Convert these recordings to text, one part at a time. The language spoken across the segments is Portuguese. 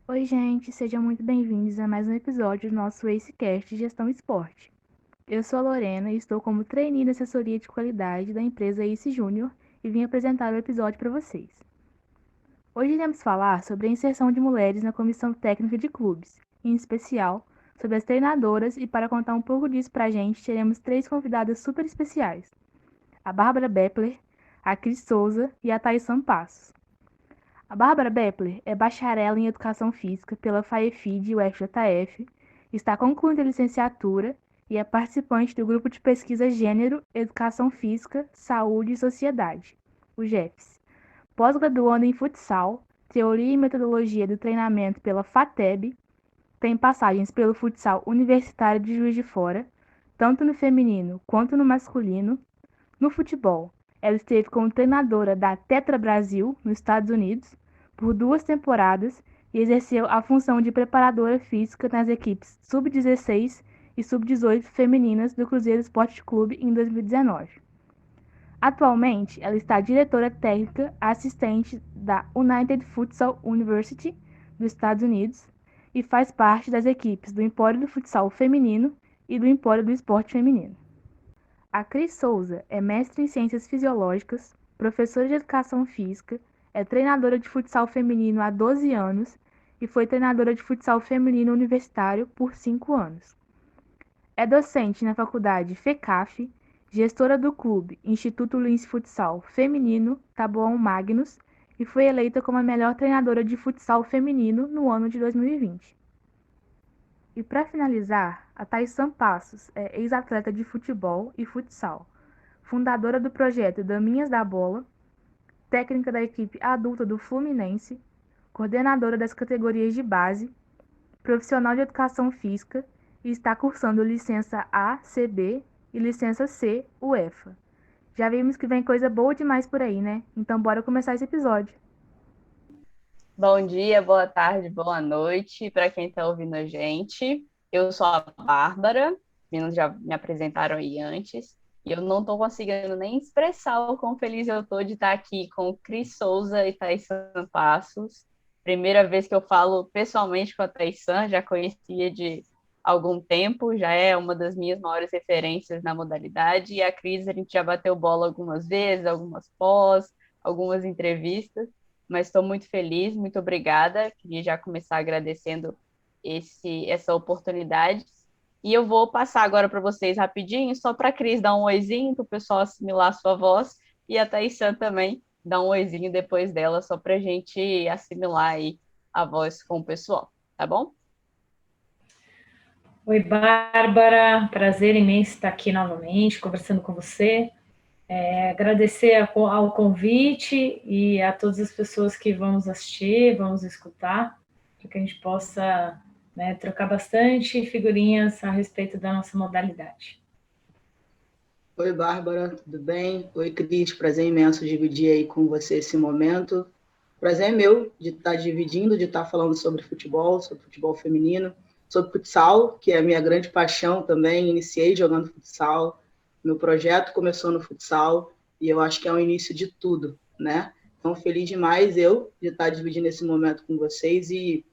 Oi, gente, sejam muito bem-vindos a mais um episódio do nosso AceCast de Gestão Esporte. Eu sou a Lorena e estou como trainee da assessoria de qualidade da empresa Ace Júnior e vim apresentar o episódio para vocês. Hoje iremos falar sobre a inserção de mulheres na comissão técnica de clubes, em especial sobre as treinadoras, e para contar um pouco disso para a gente, teremos 3 convidadas super especiais: a Bárbara Bepler, a Cris Souza e a Thaísan Passos. A Bárbara Bepler é bacharel em Educação Física pela FAEFID UFJF, está concluindo a licenciatura e é participante do grupo de pesquisa Gênero, Educação Física, Saúde e Sociedade, o GEFS. Pós-graduando em futsal, teoria e metodologia do treinamento pela FATEB, tem passagens pelo futsal universitário de Juiz de Fora, tanto no feminino quanto no masculino. No futebol, ela esteve como treinadora da Tetra Brasil, nos Estados Unidos, por 2 temporadas e exerceu a função de preparadora física nas equipes Sub-16 e Sub-18 femininas do Cruzeiro Esporte Clube em 2019. Atualmente, ela está diretora técnica assistente da United Futsal University, dos Estados Unidos, e faz parte das equipes do Empório do Futsal Feminino e do Empório do Esporte Feminino. A Cris Souza é mestre em Ciências Fisiológicas, professora de Educação Física, é treinadora de futsal feminino há 12 anos e foi treinadora de futsal feminino universitário por 5 anos. É docente na faculdade FECAF, gestora do clube Instituto Luiz Futsal Feminino Taboão Magnus e foi eleita como a melhor treinadora de futsal feminino no ano de 2020. E para finalizar, a Thaísan Passos é ex-atleta de futebol e futsal, fundadora do projeto Daminhas da Bola, técnica da equipe adulta do Fluminense, coordenadora das categorias de base, profissional de educação física e está cursando licença A, CB e licença C, UEFA. Já vimos que vem coisa boa demais por aí, né? Então bora começar esse episódio. Bom dia, boa tarde, boa noite para quem está ouvindo a gente. Eu sou a Bárbara, os meninos já me apresentaram aí antes, e eu não estou conseguindo nem expressar o quão feliz eu estou de estar aqui com Cris Souza e Thaísan Passos. Primeira vez que eu falo pessoalmente com a Thaísan, já conhecia de algum tempo, já é uma das minhas maiores referências na modalidade, e a Cris a gente já bateu bola algumas vezes, algumas pós, algumas entrevistas, mas estou muito feliz, muito obrigada. Queria já começar agradecendo essa oportunidade. E eu vou passar agora para vocês rapidinho, só para a Cris dar um oizinho, para o pessoal assimilar a sua voz, e a Thaísan também dar um oizinho depois dela, só para a gente assimilar aí a voz com o pessoal, tá bom? Oi, Bárbara, prazer imenso estar aqui novamente, conversando com você. Agradecer ao convite e a todas as pessoas que vão nos assistir, vão nos escutar, para que a gente possa, né, trocar bastante figurinhas a respeito da nossa modalidade. Oi, Bárbara, tudo bem? Oi, Cris, prazer imenso dividir aí com você esse momento. Prazer é meu de estar dividindo, de estar falando sobre futebol feminino, sobre futsal, que é a minha grande paixão também. Iniciei jogando futsal, meu projeto começou no futsal e eu acho que é o início de tudo, né? Então, feliz demais eu de estar dividindo esse momento com vocês e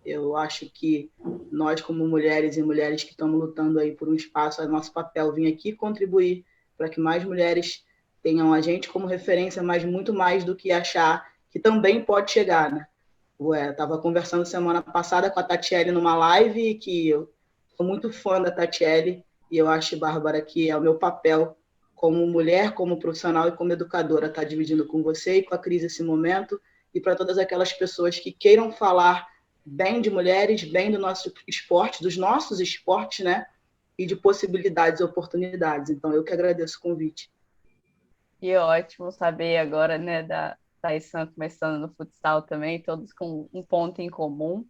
eu acho que nós, como mulheres e mulheres que estamos lutando aí por um espaço, é nosso papel vir aqui contribuir para que mais mulheres tenham a gente como referência, mas muito mais do que achar que também pode chegar, né? Estava conversando semana passada com a Tatiele numa live, que eu sou muito fã da Tatiele, e eu acho, Bárbara, que é o meu papel como mulher, como profissional e como educadora, estar dividindo com você e com a Cris esse momento, e para todas aquelas pessoas que queiram falar bem de mulheres, bem do nosso esporte, dos nossos esportes, né? E de possibilidades e oportunidades. Então, eu que agradeço o convite. E ótimo saber agora, né, da Thaísan começando no futsal também, todos com um ponto em comum.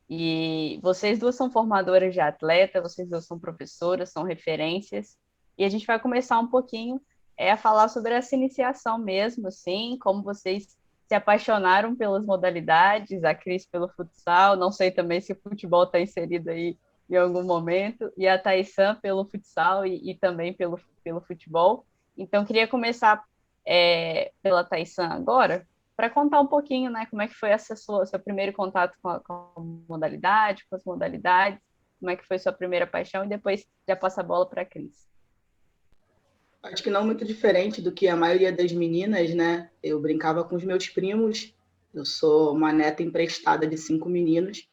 E vocês duas são formadoras de atleta, vocês duas são professoras, são referências. E a gente vai começar um pouquinho a falar sobre essa iniciação mesmo, assim, como vocês se apaixonaram pelas modalidades, a Cris pelo futsal, não sei também se o futebol está inserido aí em algum momento, e a Thaísan pelo futsal e também pelo futebol. Então, queria começar pela Thaísan agora, para contar um pouquinho, né, como é que foi seu primeiro contato com a modalidade, com as modalidades, como é que foi sua primeira paixão, e depois já passa a bola para a Cris. Acho que não muito diferente do que a maioria das meninas, né? Eu brincava com os meus primos, eu sou uma neta emprestada de 5 meninos,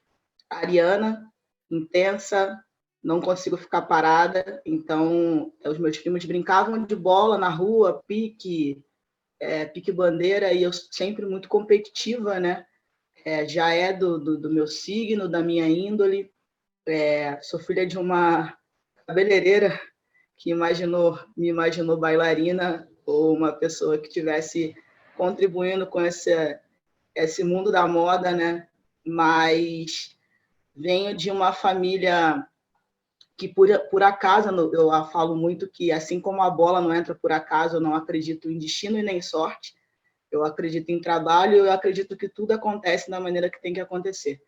ariana, intensa, não consigo ficar parada, então os meus primos brincavam de bola na rua, pique bandeira, e eu sempre muito competitiva, né? Já é do meu signo, da minha índole. Sou filha de uma cabeleireira que me imaginou bailarina ou uma pessoa que tivesse contribuindo com esse mundo da moda, né? Mas venho de uma família que, por acaso, eu falo muito que, assim como a bola não entra por acaso, eu não acredito em destino e nem sorte. Eu acredito em trabalho, eu acredito que tudo acontece da maneira que tem que acontecer.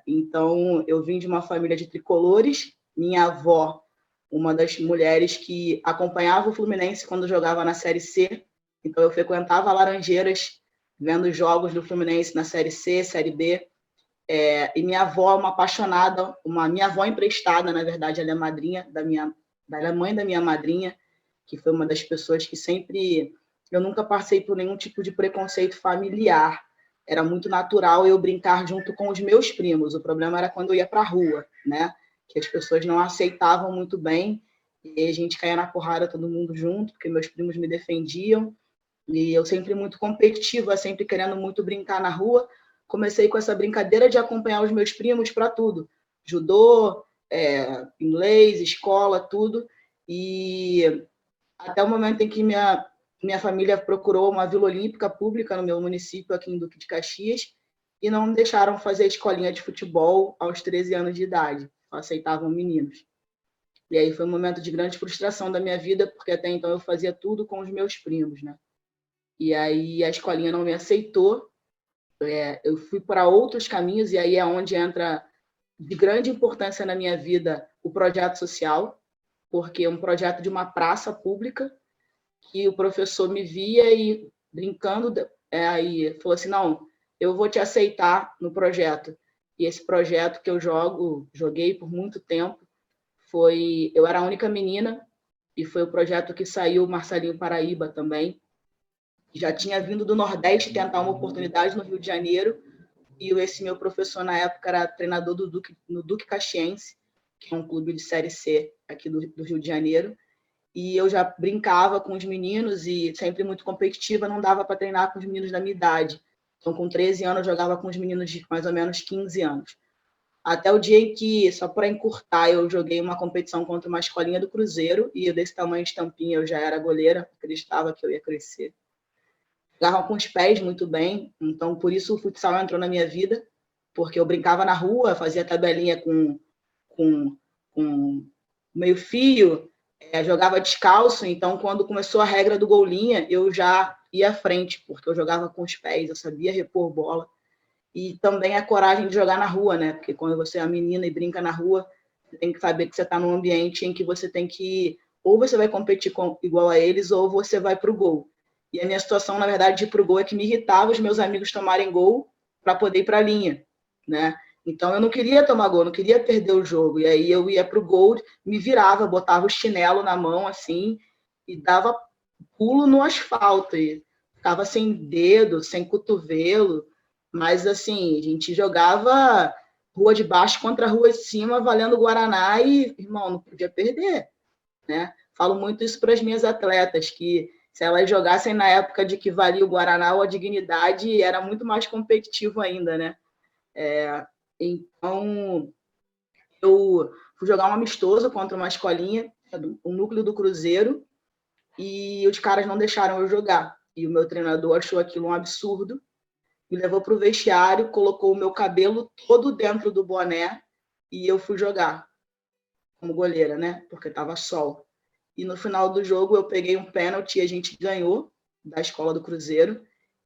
Então, eu vim de uma família de tricolores. Minha avó, uma das mulheres que acompanhava o Fluminense quando jogava na Série C. Então, eu frequentava Laranjeiras, vendo jogos do Fluminense na Série C, Série B. E minha avó é uma apaixonada, minha avó emprestada, na verdade, ela é madrinha ela é mãe da minha madrinha, que foi uma das pessoas que sempre... Eu nunca passei por nenhum tipo de preconceito familiar. Era muito natural eu brincar junto com os meus primos. O problema era quando eu ia para a rua, né? Que as pessoas não aceitavam muito bem, e a gente caía na porrada todo mundo junto, porque meus primos me defendiam, e eu sempre muito competitiva, sempre querendo muito brincar na rua. Comecei com essa brincadeira de acompanhar os meus primos para tudo. Judô, inglês, escola, tudo. E até o momento em que minha família procurou uma Vila Olímpica pública no meu município, aqui em Duque de Caxias, e não me deixaram fazer escolinha de futebol aos 13 anos de idade. Só aceitavam meninos. E aí foi um momento de grande frustração da minha vida, porque até então eu fazia tudo com os meus primos, né? E aí a escolinha não me aceitou. Eu fui para outros caminhos, e aí é onde entra de grande importância na minha vida o projeto social, porque é um projeto de uma praça pública, que o professor me via e brincando, aí falou assim, não, eu vou te aceitar no projeto. E esse projeto que eu joguei por muito tempo, eu era a única menina, e foi o projeto que saiu o Marcelinho Paraíba também. Já tinha vindo do Nordeste tentar uma oportunidade no Rio de Janeiro, e esse meu professor na época era treinador no Duque Caxiense, que é um clube de Série C aqui do Rio de Janeiro, e eu já brincava com os meninos e sempre muito competitiva, não dava para treinar com os meninos da minha idade. Então, com 13 anos, eu jogava com os meninos de mais ou menos 15 anos. Até o dia em que, só para encurtar, eu joguei uma competição contra uma escolinha do Cruzeiro, e eu, desse tamanho de tampinha, eu já era goleira, acreditava que eu ia crescer. Jogava com os pés muito bem, então por isso o futsal entrou na minha vida, porque eu brincava na rua, fazia tabelinha com meio fio, jogava descalço, então quando começou a regra do gol linha, eu já ia à frente, porque eu jogava com os pés, eu sabia repor bola. E também a coragem de jogar na rua, né? Porque quando você é uma menina e brinca na rua, você tem que saber que você está num ambiente em que você tem que... Ou você vai competir igual a eles, ou você vai para o gol. E a minha situação, na verdade, de ir para o gol é que me irritava os meus amigos tomarem gol para poder ir para a linha, né? Então eu não queria tomar gol, não queria perder o jogo. E aí eu ia para o gol, me virava, botava o chinelo na mão, assim, e dava pulo no asfalto. E ficava sem dedo, sem cotovelo. Mas, assim, a gente jogava rua de baixo contra rua de cima, valendo Guaraná e, irmão, não podia perder, né? Falo muito isso para as minhas atletas, que se elas jogassem na época de que valia o Guaraná ou a dignidade, era muito mais competitivo ainda, né? Então, eu fui jogar um amistoso contra uma escolinha, o núcleo do Cruzeiro, e os caras não deixaram eu jogar. E o meu treinador achou aquilo um absurdo, me levou para o vestiário, colocou o meu cabelo todo dentro do boné e eu fui jogar como goleira, né? Porque estava sol. E no final do jogo eu peguei um pênalti e a gente ganhou da escola do Cruzeiro,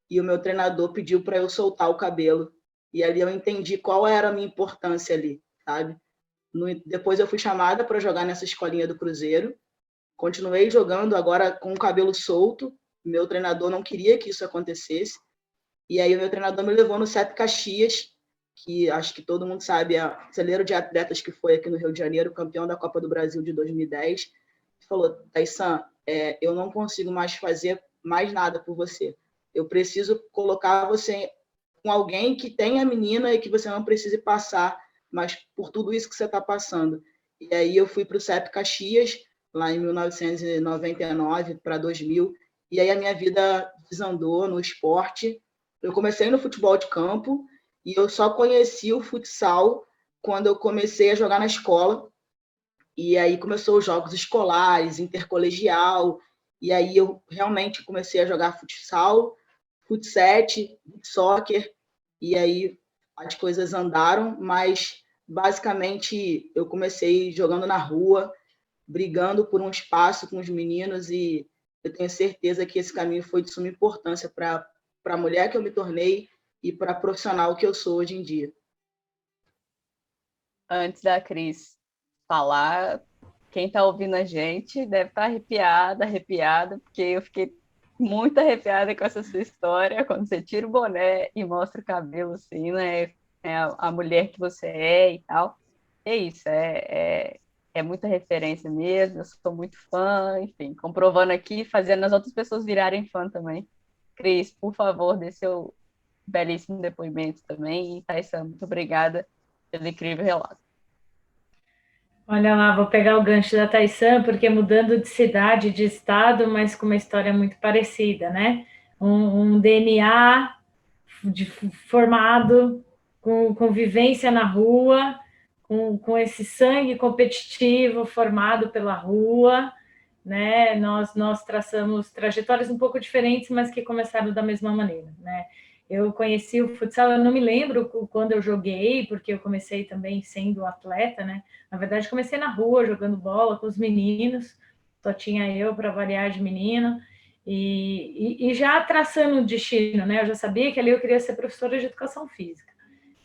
e o meu treinador pediu para eu soltar o cabelo. E ali eu entendi qual era a minha importância ali, sabe? Depois eu fui chamada para jogar nessa escolinha do Cruzeiro. Continuei jogando agora com o cabelo solto. Meu treinador não queria que isso acontecesse. E aí o meu treinador me levou no CEP Caxias, que acho que todo mundo sabe, é o celeiro de atletas que foi aqui no Rio de Janeiro, campeão da Copa do Brasil de 2010. Falou, Taissan, eu não consigo mais fazer mais nada por você. Eu preciso colocar você com alguém que tenha menina e que você não precise passar mas por tudo isso que você está passando. E aí eu fui para o CEP Caxias, lá em 1999 para 2000, e aí a minha vida desandou no esporte. Eu comecei no futebol de campo e eu só conheci o futsal quando eu comecei a jogar na escola. E aí começou os jogos escolares, intercolegial, e aí eu realmente comecei a jogar futsal, futsete, soccer, e aí as coisas andaram, mas basicamente eu comecei jogando na rua, brigando por um espaço com os meninos, e eu tenho certeza que esse caminho foi de suma importância para a mulher que eu me tornei e para a profissional que eu sou hoje em dia. Antes da Cris falar, quem está ouvindo a gente deve estar arrepiada, porque eu fiquei muito arrepiada com essa sua história, quando você tira o boné e mostra o cabelo, assim, né? É a mulher que você é e tal. É isso, é muita referência mesmo, eu sou muito fã, enfim, comprovando aqui, fazendo as outras pessoas virarem fã também. Cris, por favor, dê seu belíssimo depoimento também. E Taissan, muito obrigada pelo incrível relato. Olha lá, vou pegar o gancho da Taissan, porque mudando de cidade, de estado, mas com uma história muito parecida, né? Um DNA formado com vivência na rua, com esse sangue competitivo formado pela rua, né? Nós traçamos trajetórias um pouco diferentes, mas que começaram da mesma maneira, né? Eu conheci o futsal, eu não me lembro quando eu joguei, porque eu comecei também sendo atleta, né? Na verdade, comecei na rua, jogando bola com os meninos, só tinha eu para variar de menino, e já traçando o destino, né? Eu já sabia que ali eu queria ser professora de educação física,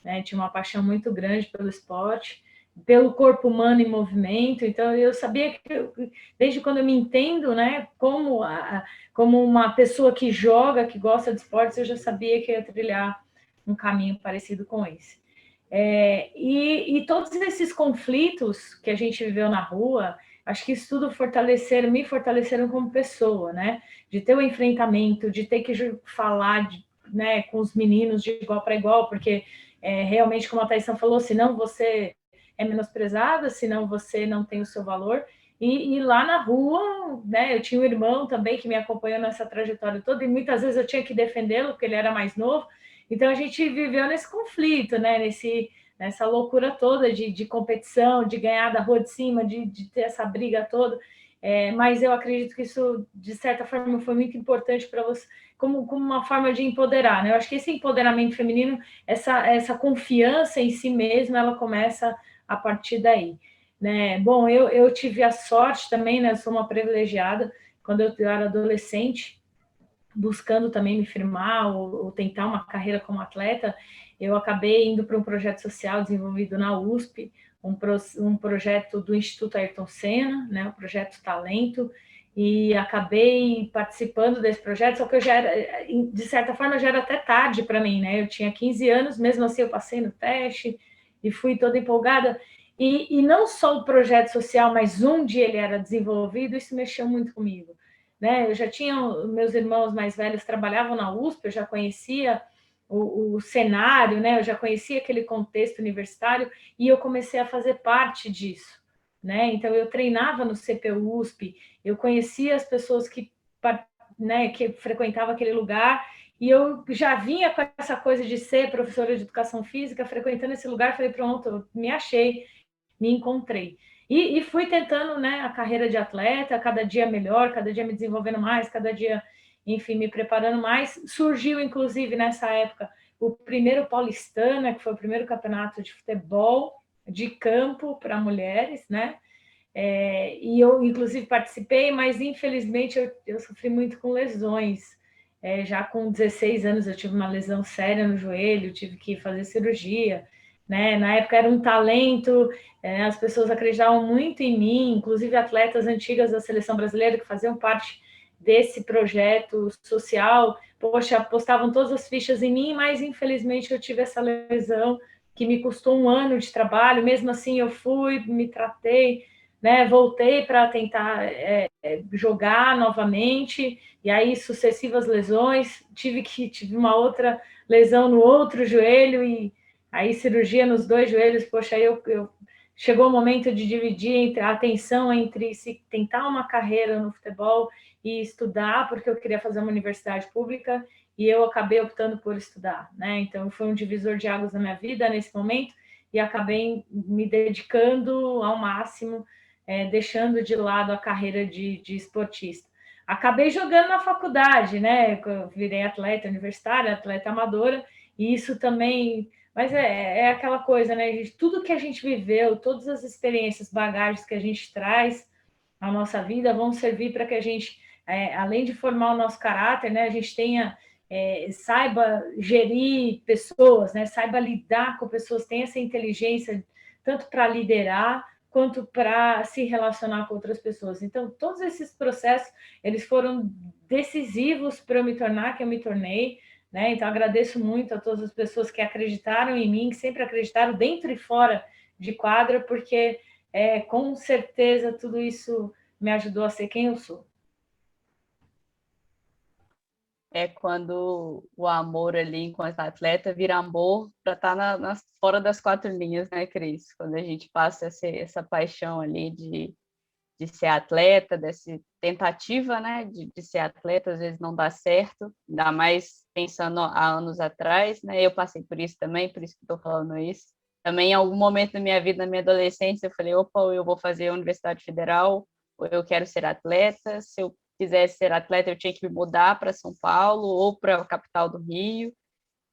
né? Tinha uma paixão muito grande pelo esporte, pelo corpo humano em movimento, então eu sabia que, desde quando eu me entendo, né, como uma pessoa que joga, que gosta de esportes, eu já sabia que ia trilhar um caminho parecido com esse. E todos esses conflitos que a gente viveu na rua, acho que isso tudo me fortaleceram como pessoa, né, de ter o enfrentamento, de ter que falar, né, com os meninos de igual para igual, porque realmente, como a Taissan falou, senão você é menosprezada, senão você não tem o seu valor. E lá na rua, né, eu tinha um irmão também que me acompanhou nessa trajetória toda, e muitas vezes eu tinha que defendê-lo, porque ele era mais novo. Então, a gente viveu nesse conflito, né, nessa loucura toda de competição, de ganhar da rua de cima, de ter essa briga toda. Mas eu acredito que isso, de certa forma, foi muito importante para você, como uma forma de empoderar, né? Eu acho que esse empoderamento feminino, essa confiança em si mesma, ela começa a partir daí, né? Bom, eu tive a sorte também, né? Eu sou uma privilegiada. Quando eu era adolescente, buscando também me firmar ou tentar uma carreira como atleta, eu acabei indo para um projeto social desenvolvido na USP, um projeto do Instituto Ayrton Senna, né? O projeto Talento, e acabei participando desse projeto, só que eu já era, de certa forma, já era até tarde para mim, né? Eu tinha 15 anos, mesmo assim eu passei no teste e fui toda empolgada. E não só o projeto social, mas onde ele era desenvolvido, isso mexeu muito comigo, né? Eu já tinha, meus irmãos mais velhos trabalhavam na USP, eu já conhecia o cenário, né? Eu já conhecia aquele contexto universitário e eu comecei a fazer parte disso, né? Então eu treinava no CPUSP, eu conhecia as pessoas né, que frequentavam aquele lugar, e eu já vinha com essa coisa de ser professora de educação física, frequentando esse lugar, falei, pronto, eu me achei, me encontrei. E fui tentando, né, a carreira de atleta, cada dia melhor, cada dia me desenvolvendo mais, cada dia, enfim, me preparando mais. Surgiu, inclusive, nessa época, o primeiro Paulistana, que foi o primeiro campeonato de futebol de campo para mulheres, né? E eu, inclusive, participei, mas, infelizmente, eu sofri muito com lesões. Já com 16 anos, eu tive uma lesão séria no joelho, tive que fazer cirurgia, né? Na época era um talento, as pessoas acreditavam muito em mim, inclusive atletas antigas da seleção brasileira que faziam parte desse projeto social, poxa, postavam todas as fichas em mim, mas infelizmente eu tive essa lesão que me custou um ano de trabalho, mesmo assim eu fui, me tratei, né, voltei para tentar jogar novamente, e aí sucessivas lesões, tive uma outra lesão no outro joelho, e aí cirurgia nos 2 joelhos, poxa, aí chegou o momento de dividir a atenção entre se tentar uma carreira no futebol e estudar, porque eu queria fazer uma universidade pública, e eu acabei optando por estudar, né? Então foi um divisor de águas na minha vida nesse momento, e acabei me dedicando ao máximo, deixando de lado a carreira de esportista. Acabei jogando na faculdade, né? Eu virei atleta universitária, atleta amadora, e isso também... Mas é aquela coisa, né? Tudo que a gente viveu, todas as experiências, bagagens que a gente traz à nossa vida vão servir para que a gente, além de formar o nosso caráter, né, a gente tenha, saiba gerir pessoas, né? Saiba lidar com pessoas, tenha essa inteligência tanto para liderar quanto para se relacionar com outras pessoas. Então, todos esses processos, eles foram decisivos para eu me tornar quem eu me tornei, né? Então, agradeço muito a todas as pessoas que acreditaram em mim, que sempre acreditaram dentro e fora de quadra, porque com certeza tudo isso me ajudou a ser quem eu sou. É quando o amor ali enquanto atleta vira amor para estar fora das 4 linhas, né, Cris? Quando a gente passa essa paixão ali de ser atleta, dessa tentativa, né, de ser atleta, às vezes não dá certo, ainda mais pensando há anos atrás, né? Eu passei por isso também, por isso que estou falando isso. Também em algum momento da minha vida, na minha adolescência, eu falei, opa, eu vou fazer a Universidade Federal, ou eu quero ser atleta. Se eu quisesse ser atleta, eu tinha que me mudar para São Paulo ou para a capital do Rio.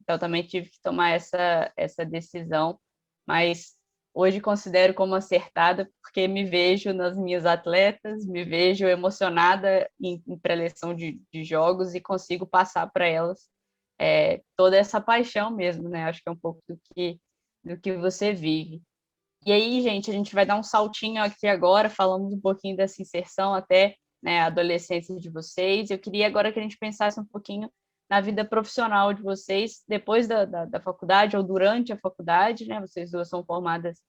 Então, também tive que tomar essa decisão. Mas hoje considero como acertada, porque me vejo nas minhas atletas, me vejo emocionada em preleção de jogos e consigo passar para elas toda essa paixão mesmo, né? Acho que é um pouco do que você vive. E aí, gente, a gente vai dar um saltinho aqui agora, falamos um pouquinho dessa inserção até, né, a adolescência de vocês. Eu queria agora que a gente pensasse um pouquinho na vida profissional de vocês, depois da faculdade ou durante a faculdade, né? Vocês duas são formadas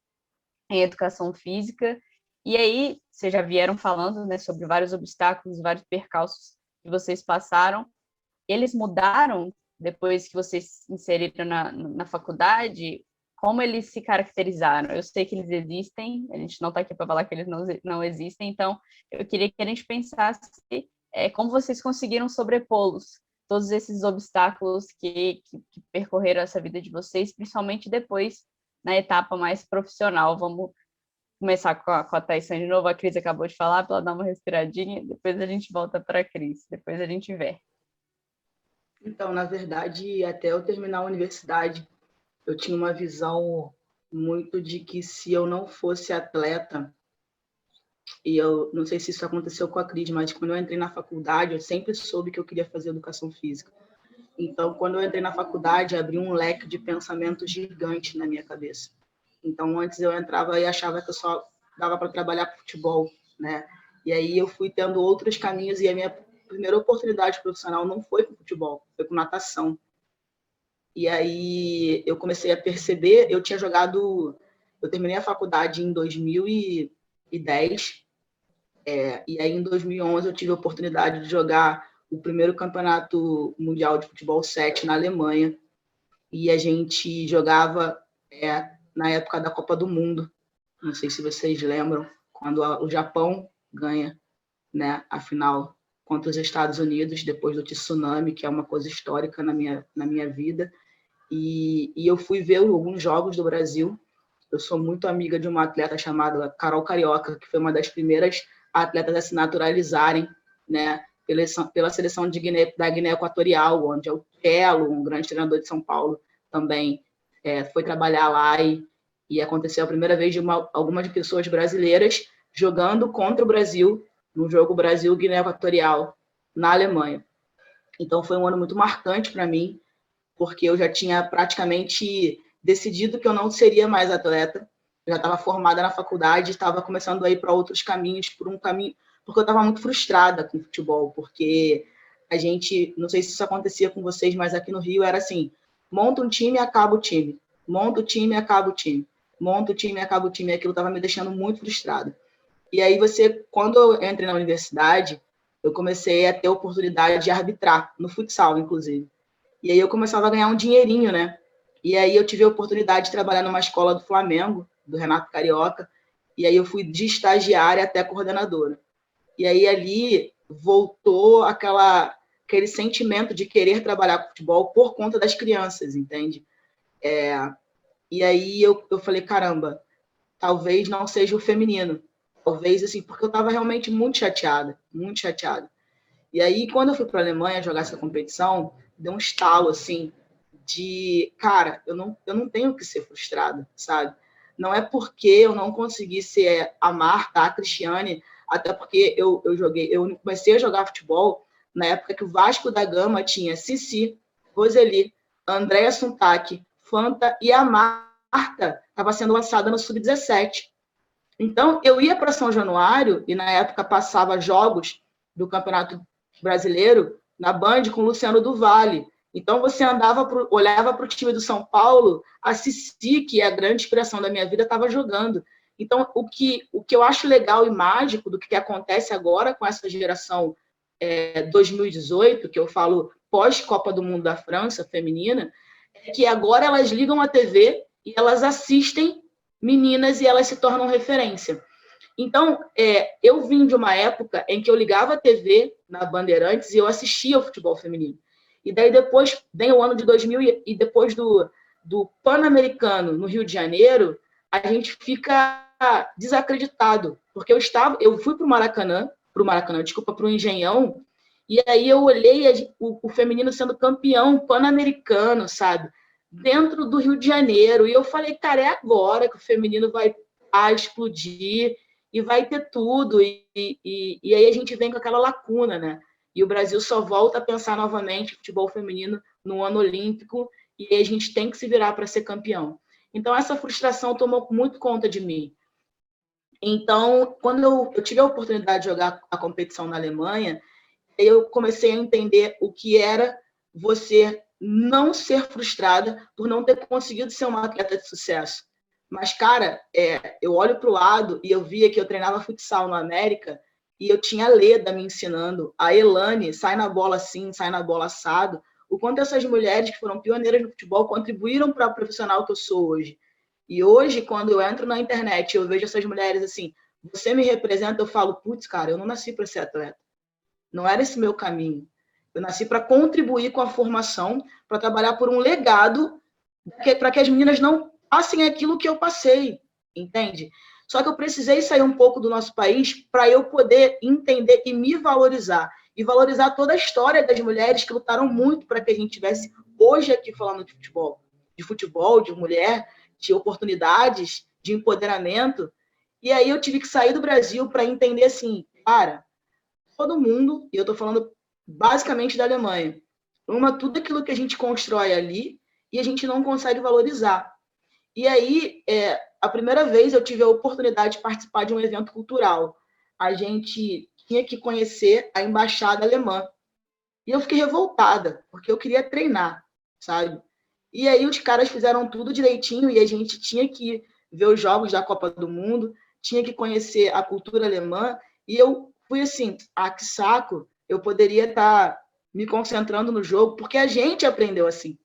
em educação física. E aí, vocês já vieram falando, né, sobre vários obstáculos, vários percalços que vocês passaram. Eles mudaram depois que vocês se inseriram na faculdade? Como eles se caracterizaram? Eu sei que eles existem, a gente não está aqui para falar que eles não existem, então eu queria que a gente pensasse como vocês conseguiram sobrepô-los, todos esses obstáculos que percorreram essa vida de vocês, principalmente depois, na etapa mais profissional. Vamos começar com a Thaísa de novo. A Cris acabou de falar, para ela dar uma respiradinha, depois a gente volta para a Cris, depois a gente vê. Então, na verdade, até eu terminar a universidade, eu tinha uma visão muito de que se eu não fosse atleta, e eu não sei se isso aconteceu com a Cris, mas quando eu entrei na faculdade, eu sempre soube que eu queria fazer educação física. Então, quando eu entrei na faculdade, abriu um leque de pensamento gigante na minha cabeça. Então, antes eu entrava e achava que eu só dava para trabalhar com futebol, né? E aí eu fui tendo outros caminhos, e a minha primeira oportunidade profissional não foi com futebol, foi com natação. E aí eu comecei a perceber, eu terminei a faculdade em 2010, e aí em 2011 eu tive a oportunidade de jogar o primeiro campeonato mundial de futebol 7 na Alemanha, e a gente jogava na época da Copa do Mundo, não sei se vocês lembram, quando o Japão ganha, né, a final contra os Estados Unidos, depois do tsunami, que é uma coisa histórica na minha vida. E eu fui ver alguns jogos do Brasil. Eu sou muito amiga de uma atleta chamada Carol Carioca, que foi uma das primeiras atletas a se naturalizarem, né, pela seleção da Guiné Equatorial, onde o Chelo, um grande treinador de São Paulo, também foi trabalhar lá, e aconteceu a primeira vez de algumas pessoas brasileiras jogando contra o Brasil no jogo Brasil-Guiné Equatorial na Alemanha. Então foi um ano muito marcante para mim, porque eu já tinha praticamente decidido que eu não seria mais atleta. Eu já estava formada na faculdade, estava começando a ir para outros caminhos, por um caminho, porque eu estava muito frustrada com o futebol, porque a gente, não sei se isso acontecia com vocês, mas aqui no Rio era assim, monta um time e acaba o time, monta o time e acaba o time, monta o time e acaba o time, e aquilo estava me deixando muito frustrada. E aí quando eu entrei na universidade, eu comecei a ter a oportunidade de arbitrar, no futsal, inclusive. E aí eu começava a ganhar um dinheirinho, né? E aí eu tive a oportunidade de trabalhar numa escola do Flamengo, do Renato Carioca, e aí eu fui de estagiária até coordenadora. E aí ali voltou aquele sentimento de querer trabalhar com futebol por conta das crianças, entende? E aí eu falei, caramba, talvez não seja o feminino. Talvez, assim, porque eu estava realmente muito chateada, muito chateada. E aí, quando eu fui para a Alemanha jogar essa competição, deu um estalo, assim, cara, eu não tenho que ser frustrada, sabe? Não é porque eu não consegui ser a Marta, a Cristiane, até porque eu comecei a jogar futebol na época que o Vasco da Gama tinha Cici, Roseli, Andréa Suntac, Fanta, e a Marta estava sendo lançada no Sub-17. Então, eu ia para São Januário, e na época passava jogos do Campeonato Brasileiro na Band com o Luciano do Vale. Então, você olhava para o time do São Paulo, a Cici, que é a grande inspiração da minha vida, estava jogando. Então, o que eu acho legal e mágico do que acontece agora com essa geração 2018, que eu falo pós-Copa do Mundo da França, feminina, é que agora elas ligam a TV e elas assistem meninas e elas se tornam referência. Então, eu vim de uma época em que eu ligava a TV na Bandeirantes e eu assistia ao futebol feminino. E daí depois, vem o ano de 2000 e depois do Pan-Americano no Rio de Janeiro, a gente fica desacreditado, porque eu fui para o Engenhão, e aí eu olhei o feminino sendo campeão pan-americano, sabe? Dentro do Rio de Janeiro, e eu falei, cara, é agora que o feminino vai explodir e vai ter tudo, e aí a gente vem com aquela lacuna, né? E o Brasil só volta a pensar novamente futebol feminino no ano olímpico, e aí a gente tem que se virar para ser campeão. Então, essa frustração tomou muito conta de mim. Então, quando eu tive a oportunidade de jogar a competição na Alemanha, eu comecei a entender o que era você não ser frustrada por não ter conseguido ser uma atleta de sucesso. Mas, cara, eu olho para o lado e eu via que eu treinava futsal no América e eu tinha a Leda me ensinando, a Elane, sai na bola assim, sai na bola assado, o quanto essas mulheres que foram pioneiras no futebol contribuíram para o profissional que eu sou hoje. E hoje, quando eu entro na internet e eu vejo essas mulheres assim, você me representa, eu falo, putz, cara, eu não nasci para ser atleta. Não era esse meu caminho. Eu nasci para contribuir com a formação, para trabalhar por um legado, para que as meninas não passem aquilo que eu passei, entende? Só que eu precisei sair um pouco do nosso país para eu poder entender e me valorizar. E valorizar toda a história das mulheres que lutaram muito para que a gente tivesse hoje aqui falando de futebol, de mulher, de oportunidades, de empoderamento. E aí eu tive que sair do Brasil para entender assim, cara, todo mundo, e eu estou falando basicamente da Alemanha, tudo aquilo que a gente constrói ali e a gente não consegue valorizar. E aí, a primeira vez eu tive a oportunidade de participar de um evento cultural. A gente tinha que conhecer a embaixada alemã. E eu fiquei revoltada, porque eu queria treinar, sabe? E aí os caras fizeram tudo direitinho e a gente tinha que ver os jogos da Copa do Mundo, tinha que conhecer a cultura alemã, e eu fui assim, que saco, eu poderia estar me concentrando no jogo, porque a gente aprendeu assim.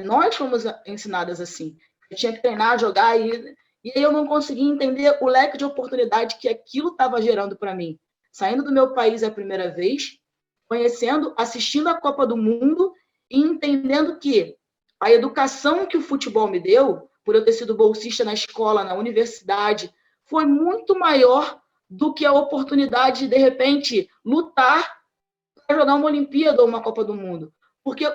Nós fomos ensinadas assim. Eu tinha que treinar, jogar, e aí eu não conseguia entender o leque de oportunidade que aquilo estava gerando para mim. Saindo do meu país a primeira vez, conhecendo, assistindo a Copa do Mundo e entendendo que a educação que o futebol me deu, por eu ter sido bolsista na escola, na universidade, foi muito maior do que a oportunidade de repente, lutar para jogar uma Olimpíada ou uma Copa do Mundo. Porque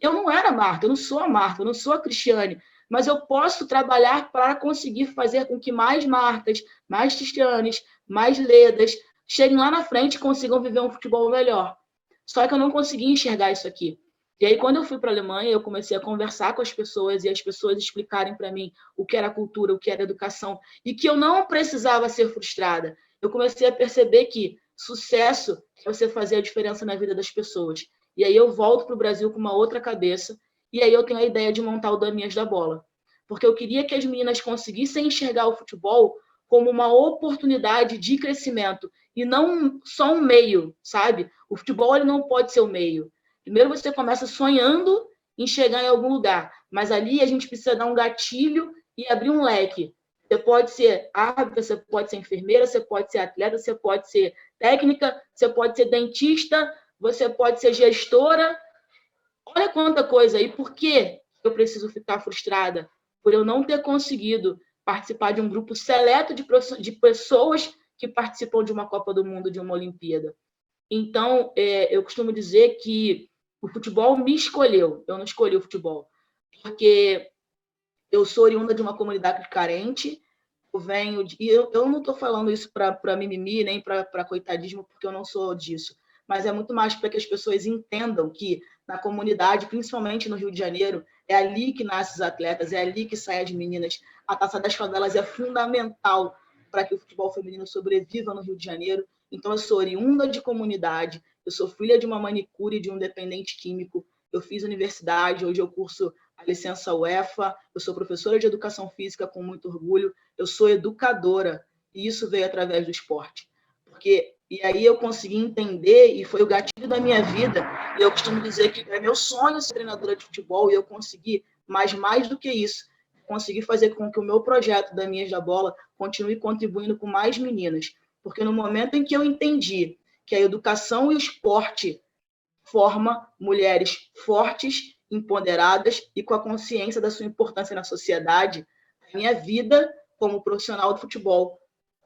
eu não era a Marta, eu não sou a Marta, eu não sou a Cristiane, mas eu posso trabalhar para conseguir fazer com que mais Martas, mais Cristianes, mais Ledas cheguem lá na frente e consigam viver um futebol melhor. Só que eu não consegui enxergar isso aqui. E aí, quando eu fui para a Alemanha, eu comecei a conversar com as pessoas e as pessoas explicarem para mim o que era cultura, o que era educação, e que eu não precisava ser frustrada. Eu comecei a perceber que sucesso é você fazer a diferença na vida das pessoas. E aí eu volto para o Brasil com uma outra cabeça, e aí eu tenho a ideia de montar o Daminhas da Bola. Porque eu queria que as meninas conseguissem enxergar o futebol como uma oportunidade de crescimento, e não só um meio, sabe? O futebol ele não pode ser o meio. Primeiro você começa sonhando em chegar em algum lugar, mas ali a gente precisa dar um gatilho e abrir um leque. Você pode ser árbitra, você pode ser enfermeira, você pode ser atleta, você pode ser técnica, você pode ser dentista, você pode ser gestora. Olha quanta coisa. E por que eu preciso ficar frustrada? Por eu não ter conseguido participar de um grupo seleto de pessoas que participam de uma Copa do Mundo, de uma Olimpíada. Então, eu costumo dizer que o futebol me escolheu, eu não escolhi o futebol, porque eu sou oriunda de uma comunidade carente, e eu não estou falando isso para mimimi, nem para coitadismo, porque eu não sou disso, mas é muito mais para que as pessoas entendam que na comunidade, principalmente no Rio de Janeiro, é ali que nascem os atletas, é ali que saem as meninas. A Taça das Favelas é fundamental para que o futebol feminino sobreviva no Rio de Janeiro. Então, eu sou oriunda de comunidade, eu sou filha de uma manicure e de um dependente químico, eu fiz universidade, hoje eu curso a licença UEFA, eu sou professora de educação física com muito orgulho, eu sou educadora, e isso veio através do esporte. E aí eu consegui entender, e foi o gatilho da minha vida, e eu costumo dizer que é meu sonho ser treinadora de futebol, e eu consegui, mas mais do que isso, consegui fazer com que o meu projeto da Minhas da Bola continue contribuindo com mais meninas. Porque no momento em que eu entendi que a educação e o esporte forma mulheres fortes, empoderadas e com a consciência da sua importância na sociedade, a minha vida como profissional de futebol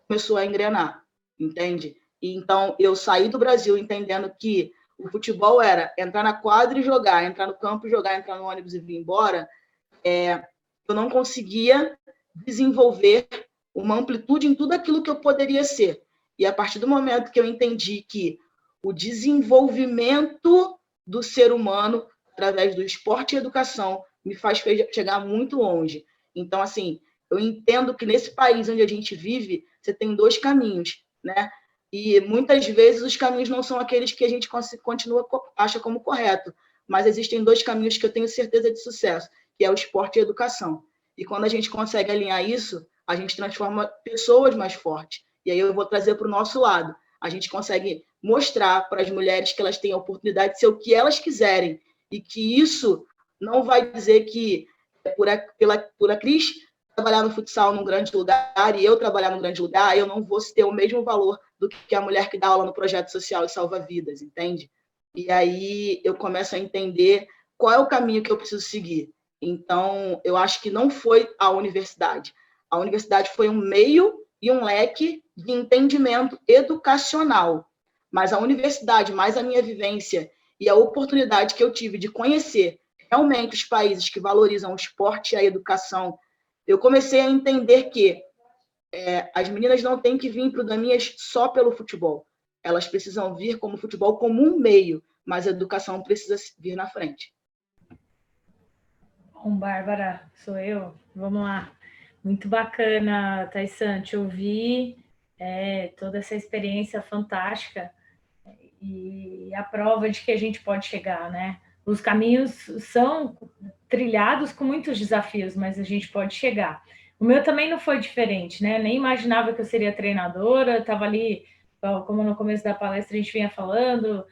começou a engrenar, entende? E então eu saí do Brasil entendendo que o futebol era entrar na quadra e jogar, entrar no campo e jogar, entrar no ônibus e vir embora. Eu não conseguia desenvolver uma amplitude em tudo aquilo que eu poderia ser. E a partir do momento que eu entendi que o desenvolvimento do ser humano, através do esporte e educação, me faz chegar muito longe. Então, assim, eu entendo que nesse país onde a gente vive, você tem dois caminhos, né? E muitas vezes os caminhos não são aqueles que a gente acha como correto, mas existem dois caminhos que eu tenho certeza de sucesso, que é o esporte e a educação. E quando a gente consegue alinhar isso, a gente transforma pessoas mais fortes. E aí eu vou trazer para o nosso lado. A gente consegue mostrar para as mulheres que elas têm a oportunidade de ser o que elas quiserem e que isso não vai dizer que por a Cris trabalhar no futsal num grande lugar e eu trabalhar num grande lugar, eu não vou ter o mesmo valor do que a mulher que dá aula no projeto social e salva vidas, entende? E aí eu começo a entender qual é o caminho que eu preciso seguir. Então, eu acho que não foi a universidade. A universidade foi um meio e um leque de entendimento educacional. Mas a universidade, mais a minha vivência e a oportunidade que eu tive de conhecer realmente os países que valorizam o esporte e a educação, eu comecei a entender que as meninas não têm que vir para o Daminhas só pelo futebol. Elas precisam vir como futebol como um meio, mas a educação precisa vir na frente. Bom, Bárbara, sou eu. Vamos lá. Muito bacana, Taissan, te ouvir, toda essa experiência fantástica e a prova de que a gente pode chegar, né? Os caminhos são trilhados com muitos desafios, mas a gente pode chegar. O meu também não foi diferente, né? Nem imaginava que eu seria treinadora, estava ali, como no começo da palestra a gente vinha falando,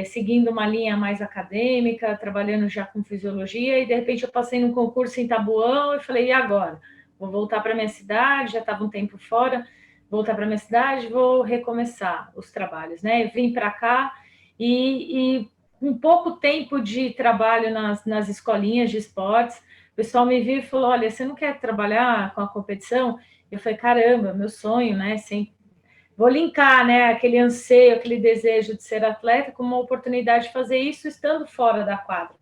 seguindo uma linha mais acadêmica, trabalhando já com fisiologia, e de repente eu passei num concurso em Taboão e falei, e agora? Vou voltar para minha cidade, já estava um tempo fora, voltar para minha cidade, vou recomeçar os trabalhos, né? Vim para cá e com pouco tempo de trabalho nas escolinhas de esportes, o pessoal me viu e falou, olha, você não quer trabalhar com a competição? Eu falei, caramba, meu sonho, né? Vou linkar, né, aquele anseio, aquele desejo de ser atleta com uma oportunidade de fazer isso estando fora da quadra.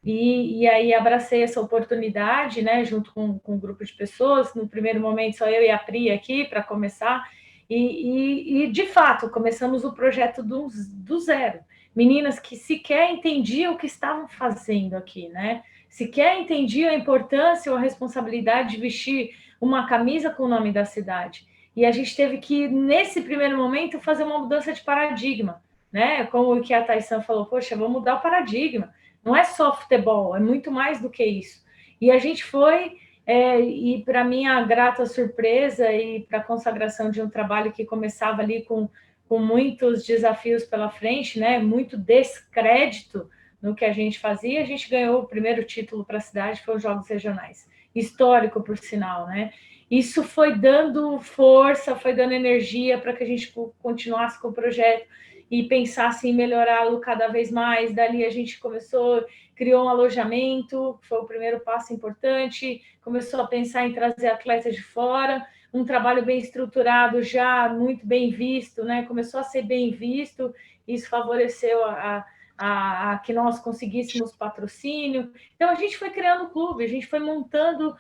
E aí abracei essa oportunidade, né, junto com um grupo de pessoas. No primeiro momento, só eu e a Pri aqui para começar. E de fato, começamos o projeto do zero. meninas que sequer entendiam o que estavam fazendo aqui, né? Sequer entendiam a importância ou a responsabilidade de vestir uma camisa com o nome da cidade. E a gente teve que, nesse primeiro momento, fazer uma mudança de paradigma, né? Como o que a Taysan falou, poxa, vamos mudar o paradigma. Não é só futebol, é muito mais do que isso. E a gente foi, e para minha grata surpresa e para a consagração de um trabalho que começava ali com muitos desafios pela frente, né? Muito descrédito no que a gente fazia, a gente ganhou o primeiro título para a cidade, foi os Jogos Regionais. Histórico, por sinal, né? Isso foi dando força, foi dando energia para que a gente continuasse com o projeto e pensasse em melhorá-lo cada vez mais. Dali a gente criou um alojamento, que foi o primeiro passo importante, começou a pensar em trazer atletas de fora, um trabalho bem estruturado, já muito bem visto, né? Começou a ser bem visto, isso favoreceu a que nós conseguíssemos patrocínio. Então, a gente foi criando o clube, a gente foi montando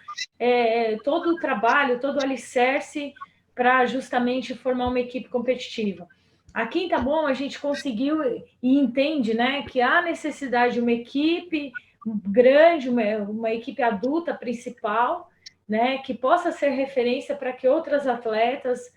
todo o trabalho, todo o alicerce para justamente formar uma equipe competitiva. Aqui em Taboão, a gente conseguiu e entende, né, que há necessidade de uma equipe grande, uma equipe adulta principal, né, que possa ser referência para que outras atletas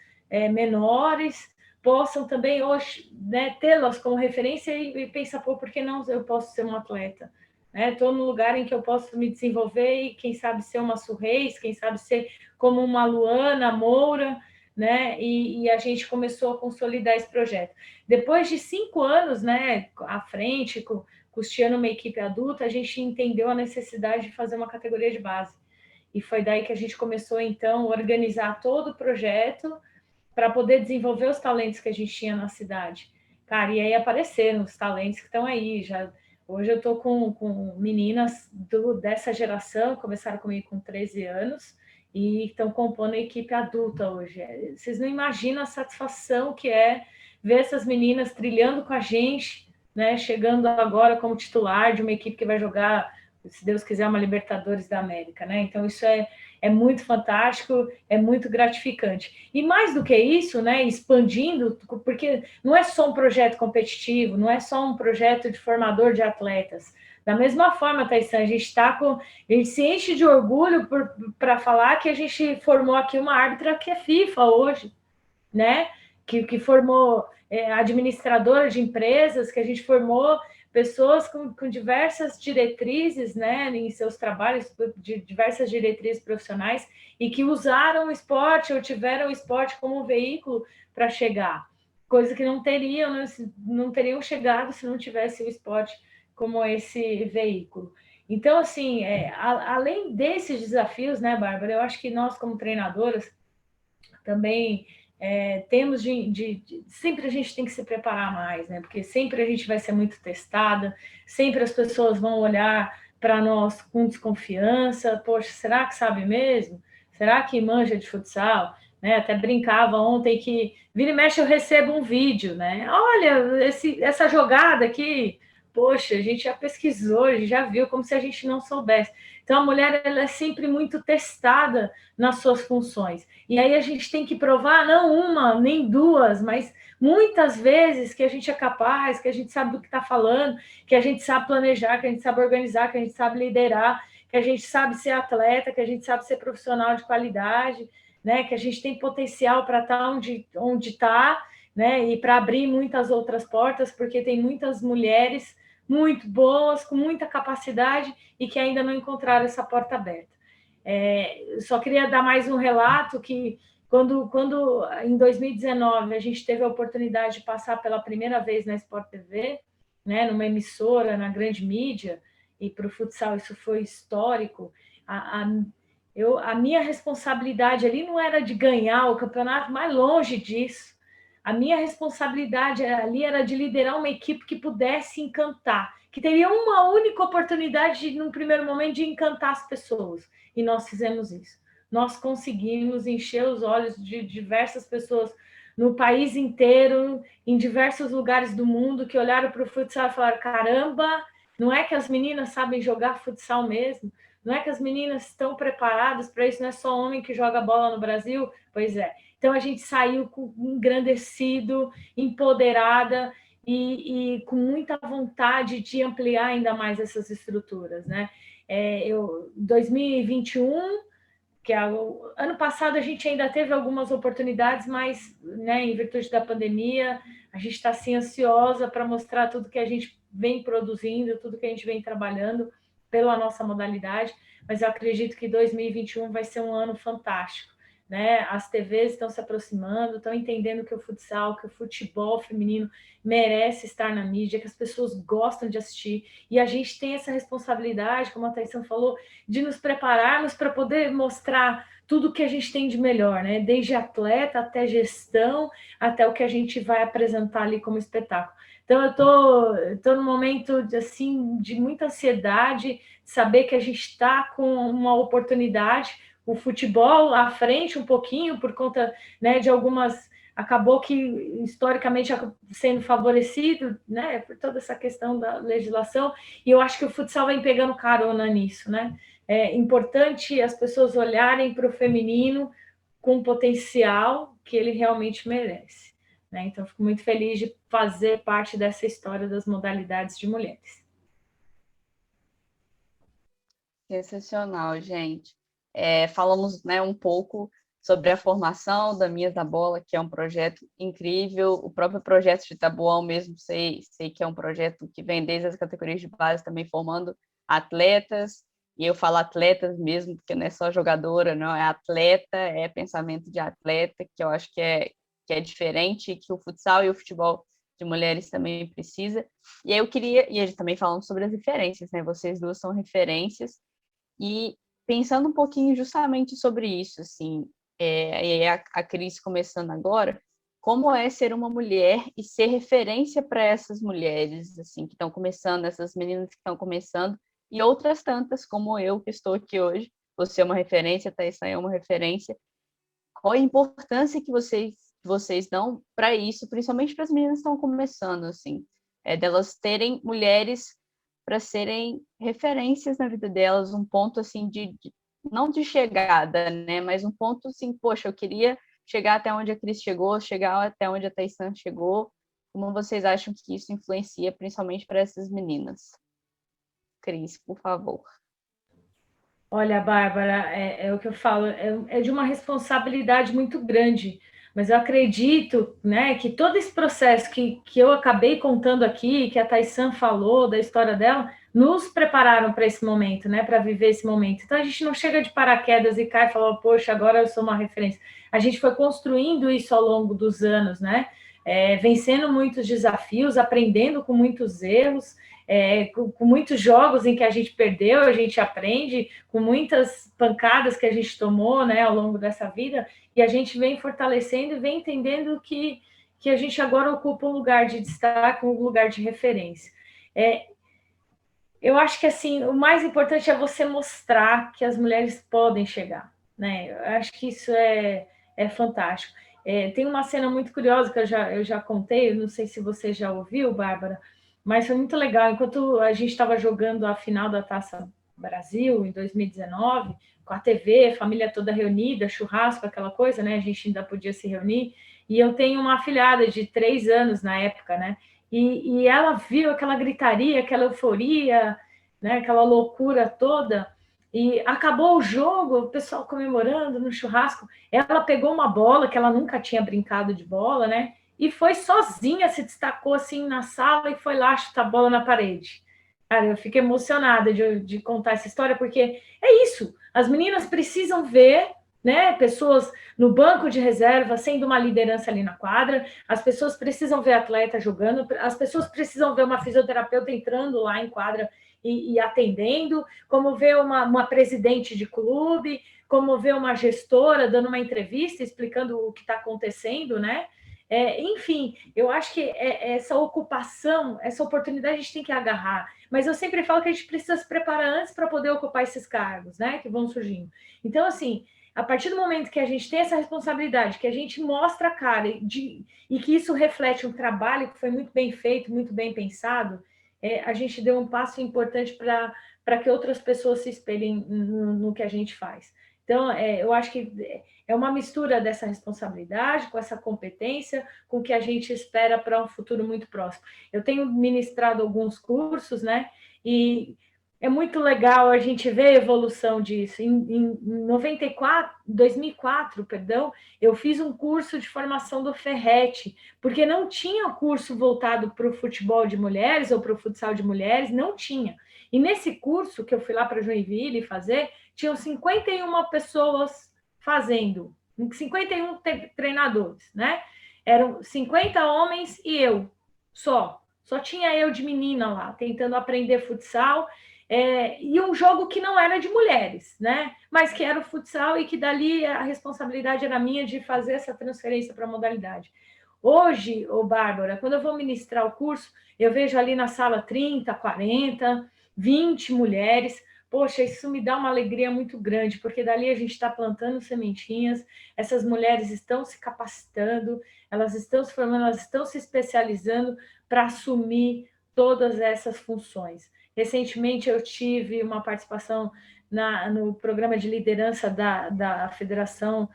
menores possam também hoje, né, tê-las como referência e pensar, pô, por que não eu posso ser um atleta? Estou num lugar em que eu posso me desenvolver e, quem sabe, ser uma Surreis, quem sabe ser como uma Luana Moura, né? E a gente começou a consolidar esse projeto. Depois de 5 anos, né, à frente, custeando uma equipe adulta, a gente entendeu a necessidade de fazer uma categoria de base. E foi daí que a gente começou, então, a organizar todo o projeto para poder desenvolver os talentos que a gente tinha na cidade. Cara, e aí apareceram os talentos que estão aí. Hoje eu estou com meninas dessa geração, começaram comigo com 13 anos, e estão compondo a equipe adulta hoje. Vocês não imaginam a satisfação que é ver essas meninas trilhando com a gente, né? Chegando agora como titular de uma equipe que vai jogar, se Deus quiser, uma Libertadores da América, né? Então, isso é muito fantástico, é muito gratificante. E mais do que isso, né, expandindo, porque não é só um projeto competitivo, não é só um projeto de formador de atletas. Da mesma forma, Taysan, a gente se enche de orgulho para falar que a gente formou aqui uma árbitra que é FIFA hoje, né? Que formou administradora de empresas, que a gente formou pessoas com diversas diretrizes, né, em seus trabalhos, de diversas diretrizes profissionais, e que usaram o esporte ou tiveram o esporte como um veículo para chegar, coisa que não teriam chegado se não tivesse o esporte como esse veículo. Então, assim, além desses desafios, né, Bárbara, eu acho que nós, como treinadoras, também temos sempre a gente tem que se preparar mais, né? Porque sempre a gente vai ser muito testada, sempre as pessoas vão olhar para nós com desconfiança. Poxa, será que sabe mesmo? Será que manja de futsal? Né? Até brincava ontem que vira e mexe eu recebo um vídeo, né? Olha, essa jogada aqui, poxa, a gente já pesquisou, a gente já viu, como se a gente não soubesse. Então, a mulher ela é sempre muito testada nas suas funções. E aí a gente tem que provar, não uma, nem duas, mas muitas vezes que a gente é capaz, que a gente sabe do que está falando, que a gente sabe planejar, que a gente sabe organizar, que a gente sabe liderar, que a gente sabe ser atleta, que a gente sabe ser profissional de qualidade, né? Que a gente tem potencial para estar onde está, né? E para abrir muitas outras portas, porque tem muitas mulheres muito boas, com muita capacidade e que ainda não encontraram essa porta aberta. Só queria dar mais um relato que quando em 2019 a gente teve a oportunidade de passar pela primeira vez na Sport TV, né, numa emissora, na grande mídia, e para o futsal isso foi histórico, a minha responsabilidade ali não era de ganhar o campeonato, mais longe disso. A minha responsabilidade ali era de liderar uma equipe que pudesse encantar, que teria uma única oportunidade, num primeiro momento, de encantar as pessoas. E nós fizemos isso. Nós conseguimos encher os olhos de diversas pessoas no país inteiro, em diversos lugares do mundo, que olharam para o futsal e falaram: caramba, não é que as meninas sabem jogar futsal mesmo? Não é que as meninas estão preparadas para isso? Não é só homem que joga bola no Brasil? Pois é. Então, a gente saiu engrandecido, empoderada, e com muita vontade de ampliar ainda mais essas estruturas, né? 2021, que ano passado a gente ainda teve algumas oportunidades, mas, né, em virtude da pandemia, a gente está assim ansiosa para mostrar tudo que a gente vem produzindo, tudo que a gente vem trabalhando pela nossa modalidade, mas eu acredito que 2021 vai ser um ano fantástico, né? As TVs estão se aproximando, estão entendendo que o futsal, que o futebol feminino merece estar na mídia, que as pessoas gostam de assistir, e a gente tem essa responsabilidade, como a Thaísa falou, de nos prepararmos para poder mostrar tudo que a gente tem de melhor, né? Desde atleta até gestão, até o que a gente vai apresentar ali como espetáculo. Então, eu tô num momento assim, de muita ansiedade, saber que a gente está com uma oportunidade, o futebol à frente um pouquinho, por conta, né, de algumas. Acabou que, historicamente, sendo favorecido, né, por toda essa questão da legislação, e eu acho que o futsal vem pegando carona nisso, né? É importante as pessoas olharem para o feminino com o potencial que ele realmente merece, né? Então, fico muito feliz de fazer parte dessa história das modalidades de mulheres. Sensacional, gente. Falamos, né, um pouco sobre a formação da Minhas da Bola, que é um projeto incrível. O próprio projeto de Taboão mesmo, sei que é um projeto que vem desde as categorias de base, também formando atletas. E eu falo atletas mesmo, porque não é só jogadora, não, é atleta, é pensamento de atleta, que eu acho que é diferente, que o futsal e o futebol de mulheres também precisa. E aí eu queria, e eles também falam sobre as referências, né? Vocês duas são referências. E pensando um pouquinho justamente sobre isso, assim, e a Cris começando agora, como é ser uma mulher e ser referência para essas mulheres, assim, que estão começando, essas meninas que estão começando, e outras tantas como eu, que estou aqui hoje. Você é uma referência, a Thaís é uma referência. Qual a importância que vocês dão para isso, principalmente para as meninas que estão começando, assim, delas terem mulheres para serem referências na vida delas, um ponto assim não de chegada, né, mas um ponto assim, poxa, eu queria chegar até onde a Cris chegou, chegar até onde a Taysan chegou. Como vocês acham que isso influencia, principalmente para essas meninas? Cris, por favor. Olha, Bárbara, é o que eu falo, é de uma responsabilidade muito grande, mas eu acredito, né, que todo esse processo que eu acabei contando aqui, que a Taysan falou da história dela, nos prepararam para esse momento, né, para viver esse momento. Então a gente não chega de paraquedas e cai e fala, poxa, agora eu sou uma referência. A gente foi construindo isso ao longo dos anos, né, vencendo muitos desafios, aprendendo com muitos erros, com muitos jogos em que a gente perdeu, a gente aprende, com muitas pancadas que a gente tomou, né, ao longo dessa vida, e a gente vem fortalecendo e vem entendendo que a gente agora ocupa um lugar de destaque, um lugar de referência. Eu acho que assim, o mais importante é você mostrar que as mulheres podem chegar, né? Eu acho que isso é fantástico. Tem uma cena muito curiosa que eu já contei, não sei se você já ouviu, Bárbara, mas foi muito legal. Enquanto a gente estava jogando a final da Taça Brasil, em 2019, com a TV, a família toda reunida, churrasco, aquela coisa, né? A gente ainda podia se reunir. E eu tenho uma afilhada de 3 anos na época, né? E ela viu aquela gritaria, aquela euforia, né? Aquela loucura toda. E acabou o jogo, o pessoal comemorando no churrasco. Ela pegou uma bola, que ela nunca tinha brincado de bola, né? E foi sozinha, se destacou assim na sala e foi lá chutar a bola na parede. Cara, eu fiquei emocionada de contar essa história, porque é isso. As meninas precisam ver, né, pessoas no banco de reserva sendo uma liderança ali na quadra, as pessoas precisam ver atleta jogando, as pessoas precisam ver uma fisioterapeuta entrando lá em quadra e atendendo, como ver uma presidente de clube, como ver uma gestora dando uma entrevista explicando o que está acontecendo, né? Enfim, eu acho que essa ocupação, essa oportunidade a gente tem que agarrar. Mas eu sempre falo que a gente precisa se preparar antes para poder ocupar esses cargos, né? Que vão surgindo. Então, assim, a partir do momento que a gente tem essa responsabilidade, que a gente mostra a cara e que isso reflete um trabalho que foi muito bem feito, muito bem pensado, a gente deu um passo importante para que outras pessoas se espelhem no que a gente faz. Então, eu acho que É uma mistura dessa responsabilidade, com essa competência, com o que a gente espera para um futuro muito próximo. Eu tenho ministrado alguns cursos, né? E é muito legal a gente ver a evolução disso. Em 2004, perdão, eu fiz um curso de formação do Ferrete, porque não tinha curso voltado para o futebol de mulheres ou para o futsal de mulheres, não tinha. E nesse curso que eu fui lá para Joinville fazer, tinham 51 pessoas fazendo, 51 treinadores, né? Eram 50 homens e eu, só tinha eu de menina lá, tentando aprender futsal, e um jogo que não era de mulheres, né? Mas que era o futsal e que dali a responsabilidade era minha de fazer essa transferência para a modalidade. Hoje, Bárbara, quando eu vou ministrar o curso, eu vejo ali na sala 30, 40, 20 mulheres. Poxa, isso me dá uma alegria muito grande, porque dali a gente está plantando sementinhas, essas mulheres estão se capacitando, elas estão se formando, elas estão se especializando para assumir todas essas funções. Recentemente eu tive uma participação no programa de liderança da Federação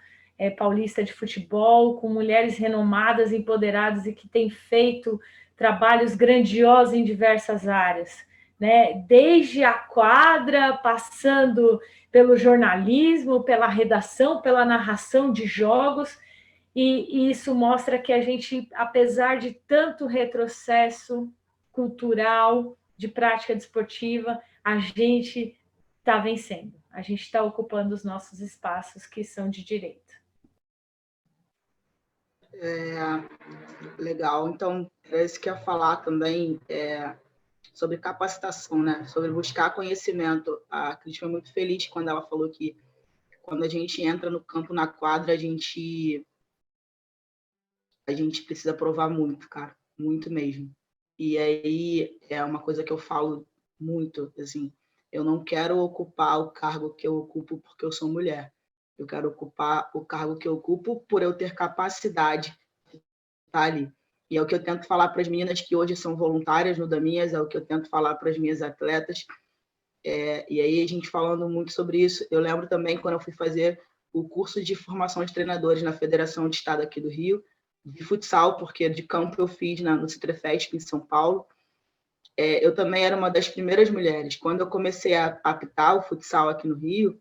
Paulista de Futebol, com mulheres renomadas, empoderadas e que têm feito trabalhos grandiosos em diversas áreas, né? Desde a quadra, passando pelo jornalismo, pela redação, pela narração de jogos, e isso mostra que a gente, apesar de tanto retrocesso cultural, de prática desportiva, a gente está vencendo, a gente está ocupando os nossos espaços que são de direito. Legal. Então, é isso que eu ia falar também, sobre capacitação, né? Sobre buscar conhecimento. A Cris foi muito feliz quando ela falou que quando a gente entra no campo, na quadra, a gente precisa provar muito, cara. Muito mesmo. E aí é uma coisa que eu falo muito, assim, eu não quero ocupar o cargo que eu ocupo porque eu sou mulher. Eu quero ocupar o cargo que eu ocupo por eu ter capacidade de estar ali. E é o que eu tento falar para as meninas que hoje são voluntárias no Daminhas, é o que eu tento falar para as minhas atletas. E aí a gente falando muito sobre isso, eu lembro também quando eu fui fazer o curso de formação de treinadores na Federação de Estado aqui do Rio, de futsal, porque de campo eu fiz no Citrefesp em São Paulo. Eu também era uma das primeiras mulheres. Quando eu comecei a apitar o futsal aqui no Rio,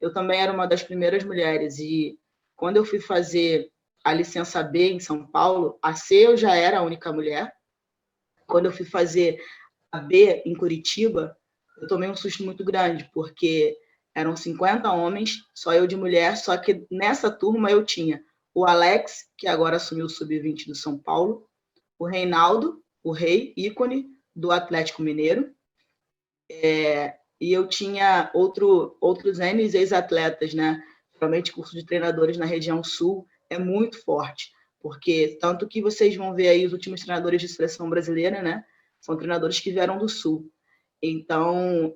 eu também era uma das primeiras mulheres. E quando eu fui fazer a licença B em São Paulo, a C eu já era a única mulher. Quando eu fui fazer a B em Curitiba, eu tomei um susto muito grande, porque eram 50 homens, só eu de mulher, só que nessa turma eu tinha o Alex, que agora assumiu o Sub-20 do São Paulo, o Reinaldo, o rei, ícone do Atlético Mineiro, e eu tinha outros N ex-atletas, né? Realmente curso de treinadores na região sul é muito forte, porque tanto que vocês vão ver aí os últimos treinadores de seleção brasileira, né? São treinadores que vieram do sul. Então,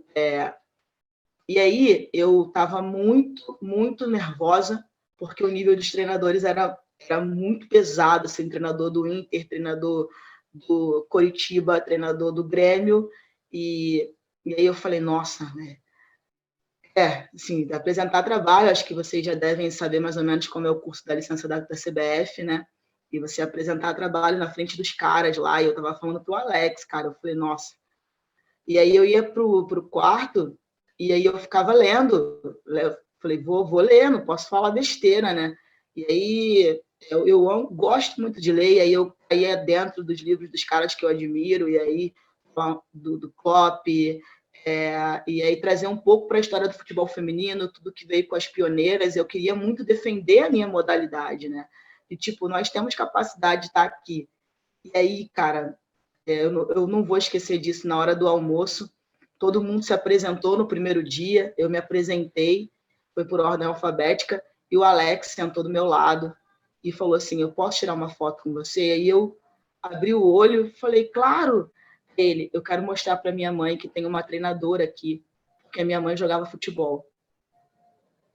e aí eu estava muito, muito nervosa, porque o nível dos treinadores era muito pesado, assim, treinador do Inter, treinador do Coritiba, treinador do Grêmio, e aí eu falei, nossa, né? Assim, apresentar trabalho, acho que vocês já devem saber mais ou menos como é o curso da licença da CBF, né? E você apresentar trabalho na frente dos caras lá, e eu tava falando pro Alex, cara, eu falei, nossa. E aí eu ia pro quarto, e aí eu ficava lendo, eu falei, vou ler, não posso falar besteira, né? E aí eu gosto muito de ler, e aí eu caía dentro dos livros dos caras que eu admiro, e aí do Klopp, e aí trazer um pouco para a história do futebol feminino, tudo que veio com as pioneiras. Eu queria muito defender a minha modalidade, né? E, tipo, nós temos capacidade de estar aqui. E aí, cara, eu não vou esquecer disso. Na hora do almoço, todo mundo se apresentou no primeiro dia, eu me apresentei, foi por ordem alfabética, e o Alex sentou do meu lado e falou assim, eu posso tirar uma foto com você? E aí eu abri o olho e falei, claro. Eu quero mostrar para minha mãe que tem uma treinadora aqui, porque a minha mãe jogava futebol.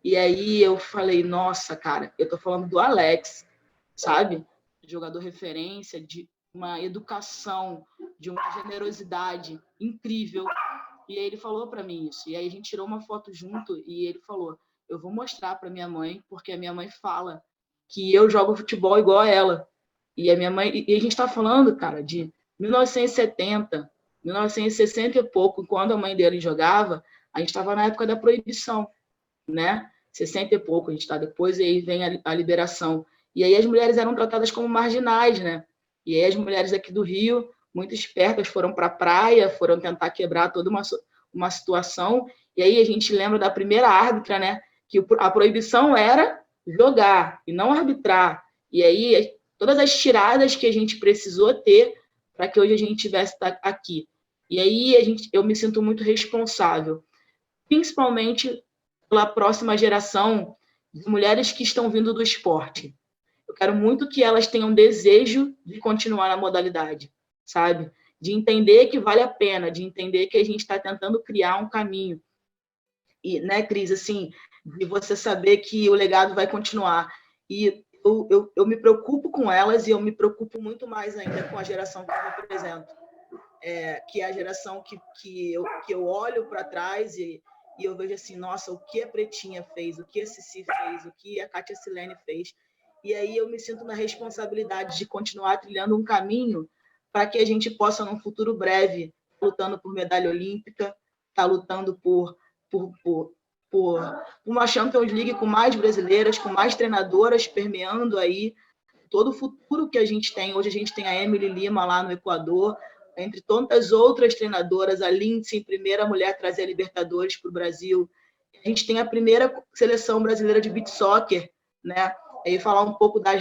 E aí eu falei, nossa, cara, eu tô falando do Alex, sabe? Jogador referência, de uma educação, de uma generosidade incrível. E aí ele falou para mim isso. E aí a gente tirou uma foto junto e ele falou, eu vou mostrar para minha mãe, porque a minha mãe fala que eu jogo futebol igual a ela. E a minha mãe, e a gente está falando, cara, de 1970, 1960 e pouco, quando a mãe dele jogava, a gente estava na época da proibição, né? 60 e pouco, a gente está depois, e aí vem a liberação. E aí as mulheres eram tratadas como marginais, né? E aí as mulheres aqui do Rio, muito espertas, foram para a praia, foram tentar quebrar toda uma situação. E aí a gente lembra da primeira árbitra, né? Que a proibição era jogar e não arbitrar. E aí todas as tiradas que a gente precisou ter para que hoje a gente tivesse aqui. E aí eu me sinto muito responsável, principalmente pela próxima geração de mulheres que estão vindo do esporte. Eu quero muito que elas tenham desejo de continuar na modalidade, sabe? De entender que vale a pena, de entender que a gente está tentando criar um caminho. E, né, Cris, assim, de você saber que o legado vai continuar. E eu me preocupo com elas e eu me preocupo muito mais ainda com a geração que eu represento, que é a geração que eu olho para trás e eu vejo assim, nossa, o que a Pretinha fez, o que a Cici fez, o que a Kátia Silene fez. E aí eu me sinto na responsabilidade de continuar trilhando um caminho para que a gente possa, num futuro breve, lutando por medalha olímpica, tá lutando por uma Champions League com mais brasileiras, com mais treinadoras permeando aí todo o futuro que a gente tem. Hoje a gente tem a Emily Lima lá no Equador, entre tantas outras treinadoras, a Lindsay, primeira mulher a trazer a Libertadores para o Brasil. A gente tem a primeira seleção brasileira de beach soccer, né? E falar um pouco da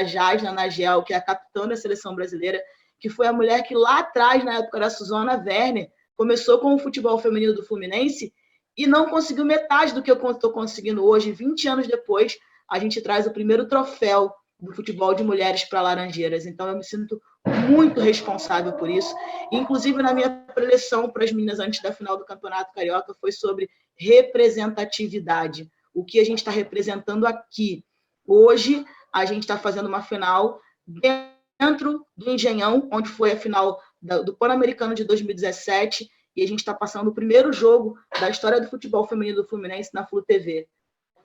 Jasna Nagel, que é a capitã da seleção brasileira, que foi a mulher que lá atrás, na época da Suzana Werner, começou com o futebol feminino do Fluminense e não conseguiu metade do que eu estou conseguindo hoje. 20 anos depois, a gente traz o primeiro troféu do futebol de mulheres para Laranjeiras. Então, eu me sinto muito responsável por isso. Inclusive, na minha preleção para as meninas antes da final do Campeonato Carioca foi sobre representatividade. O que a gente está representando aqui. Hoje, a gente está fazendo uma final dentro do Engenhão, onde foi a final do Pan-Americano de 2017, e a gente está passando o primeiro jogo da história do futebol feminino do Fluminense na Flu TV.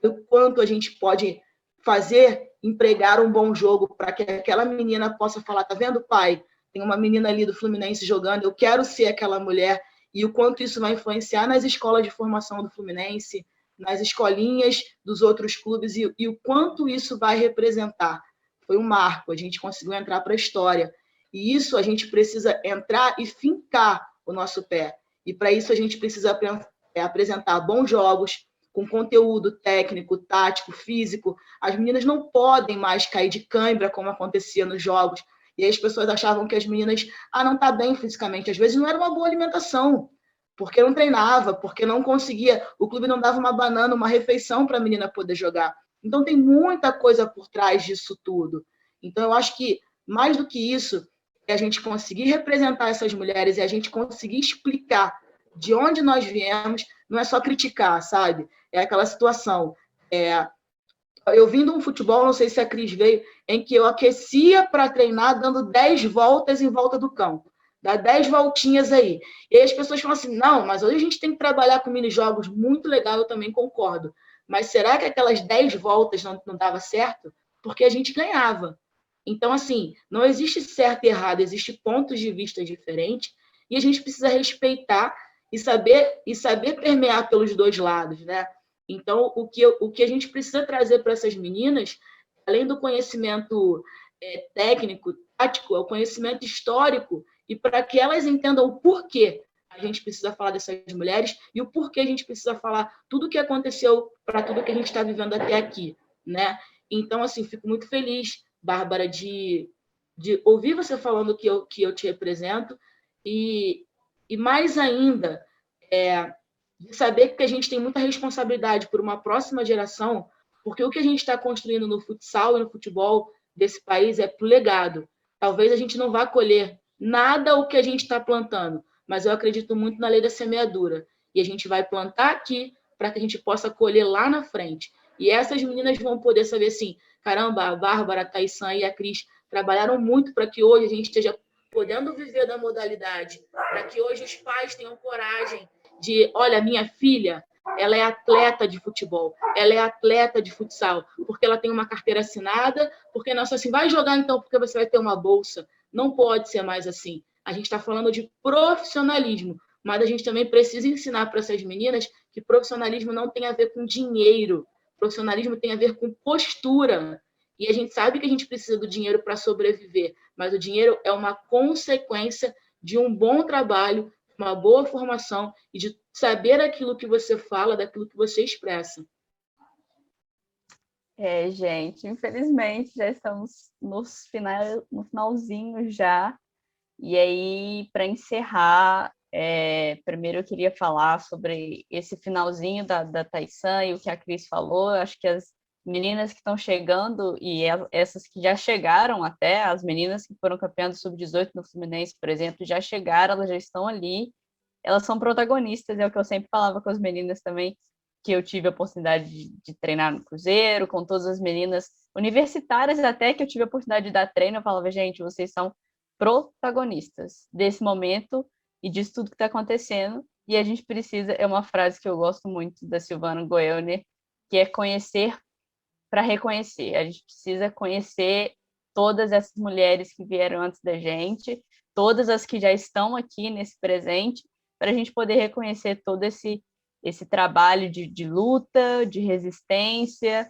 O quanto a gente pode fazer, empregar um bom jogo para que aquela menina possa falar, tá vendo, pai? Tem uma menina ali do Fluminense jogando, eu quero ser aquela mulher, e o quanto isso vai influenciar nas escolas de formação do Fluminense, nas escolinhas dos outros clubes, e o quanto isso vai representar. Foi um marco, a gente conseguiu entrar para a história. E isso a gente precisa entrar e fincar o nosso pé. E para isso a gente precisa apresentar bons jogos, com conteúdo técnico, tático, físico. As meninas não podem mais cair de cãibra, como acontecia nos jogos. E aí as pessoas achavam que as meninas não tá bem fisicamente. Às vezes não era uma boa alimentação, porque não treinava, porque não conseguia, o clube não dava uma banana, uma refeição para a menina poder jogar. Então tem muita coisa por trás disso tudo. Então eu acho que, mais do que isso, é a gente conseguir representar essas mulheres e a gente conseguir explicar de onde nós viemos, não é só criticar, sabe? É aquela situação. Eu vim de um futebol, não sei se a Cris veio, em que eu aquecia para treinar dando 10 voltas em volta do campo. Dá 10 voltinhas aí. E aí as pessoas falam assim, não, mas hoje a gente tem que trabalhar com mini-jogos, muito legal, eu também concordo. Mas será que aquelas 10 voltas não dava certo? Porque a gente ganhava. Então, assim, não existe certo e errado, existe pontos de vista diferentes e a gente precisa respeitar e saber permear pelos dois lados, né? Então, o que a gente precisa trazer para essas meninas, além do conhecimento técnico, tático, é o conhecimento histórico, e para que elas entendam o porquê a gente precisa falar dessas mulheres e o porquê a gente precisa falar tudo o que aconteceu para tudo que a gente está vivendo até aqui, né? Então, assim, fico muito feliz, Bárbara, de ouvir você falando que eu te represento e mais ainda, de saber que a gente tem muita responsabilidade por uma próxima geração, porque o que a gente está construindo no futsal e no futebol desse país é pro legado. Talvez a gente não vá colher nada o que a gente está plantando, mas eu acredito muito na lei da semeadura. E a gente vai plantar aqui para que a gente possa colher lá na frente. E essas meninas vão poder saber assim, caramba, a Bárbara, a Taissan e a Cris trabalharam muito para que hoje a gente esteja podendo viver da modalidade, para que hoje os pais tenham coragem de, olha, minha filha, ela é atleta de futebol, ela é atleta de futsal, porque ela tem uma carteira assinada, porque não é só assim, vai jogar então porque você vai ter uma bolsa. Não pode ser mais assim. A gente está falando de profissionalismo, mas a gente também precisa ensinar para essas meninas que profissionalismo não tem a ver com dinheiro, profissionalismo tem a ver com postura. E a gente sabe que a gente precisa do dinheiro para sobreviver, mas o dinheiro é uma consequência de um bom trabalho, uma boa formação e de saber aquilo que você fala, daquilo que você expressa. Gente, infelizmente já estamos no finalzinho já. E aí, para encerrar, primeiro eu queria falar sobre esse finalzinho da Taisan e o que a Cris falou. Eu acho que as meninas que estão chegando e essas que já chegaram até, as meninas que foram campeãs do Sub-18 no Fluminense, por exemplo, já chegaram, elas já estão ali, elas são protagonistas, é o que eu sempre falava com as meninas também, que eu tive a oportunidade de treinar no Cruzeiro, com todas as meninas universitárias até, que eu tive a oportunidade de dar treino, eu falava, gente, vocês são protagonistas desse momento e disso tudo que está acontecendo, e a gente precisa, é uma frase que eu gosto muito da Silvana Goelner, que é conhecer para reconhecer. A gente precisa conhecer todas essas mulheres que vieram antes da gente, todas as que já estão aqui nesse presente, para a gente poder reconhecer todo esse trabalho de luta, de resistência,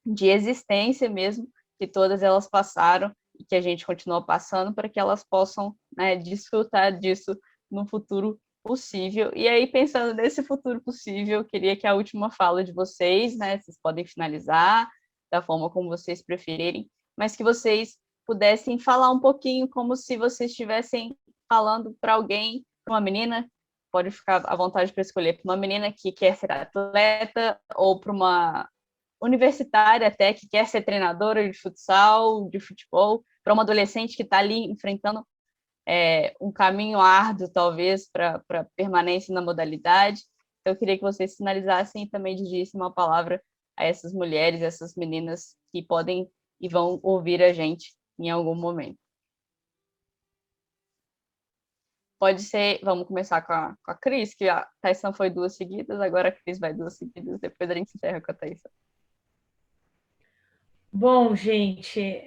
de existência mesmo, que todas elas passaram e que a gente continua passando, para que elas possam, né, desfrutar disso no futuro possível. E aí, pensando nesse futuro possível, eu queria que a última fala de vocês, né, vocês podem finalizar da forma como vocês preferirem, mas que vocês pudessem falar um pouquinho como se vocês estivessem falando para alguém, para uma menina, pode ficar à vontade para escolher, para uma menina que quer ser atleta ou para uma universitária até que quer ser treinadora de futsal, de futebol, para uma adolescente que está ali enfrentando um caminho árduo, talvez, para permanência na modalidade. Então, eu queria que vocês finalizassem e também dirigissem uma palavra a essas mulheres, essas meninas que podem e vão ouvir a gente em algum momento. Pode ser, vamos começar com a Cris, que a Taisan foi 2 seguidas, agora a Cris vai 2 seguidas, depois a gente encerra com a Taisan. Bom, gente,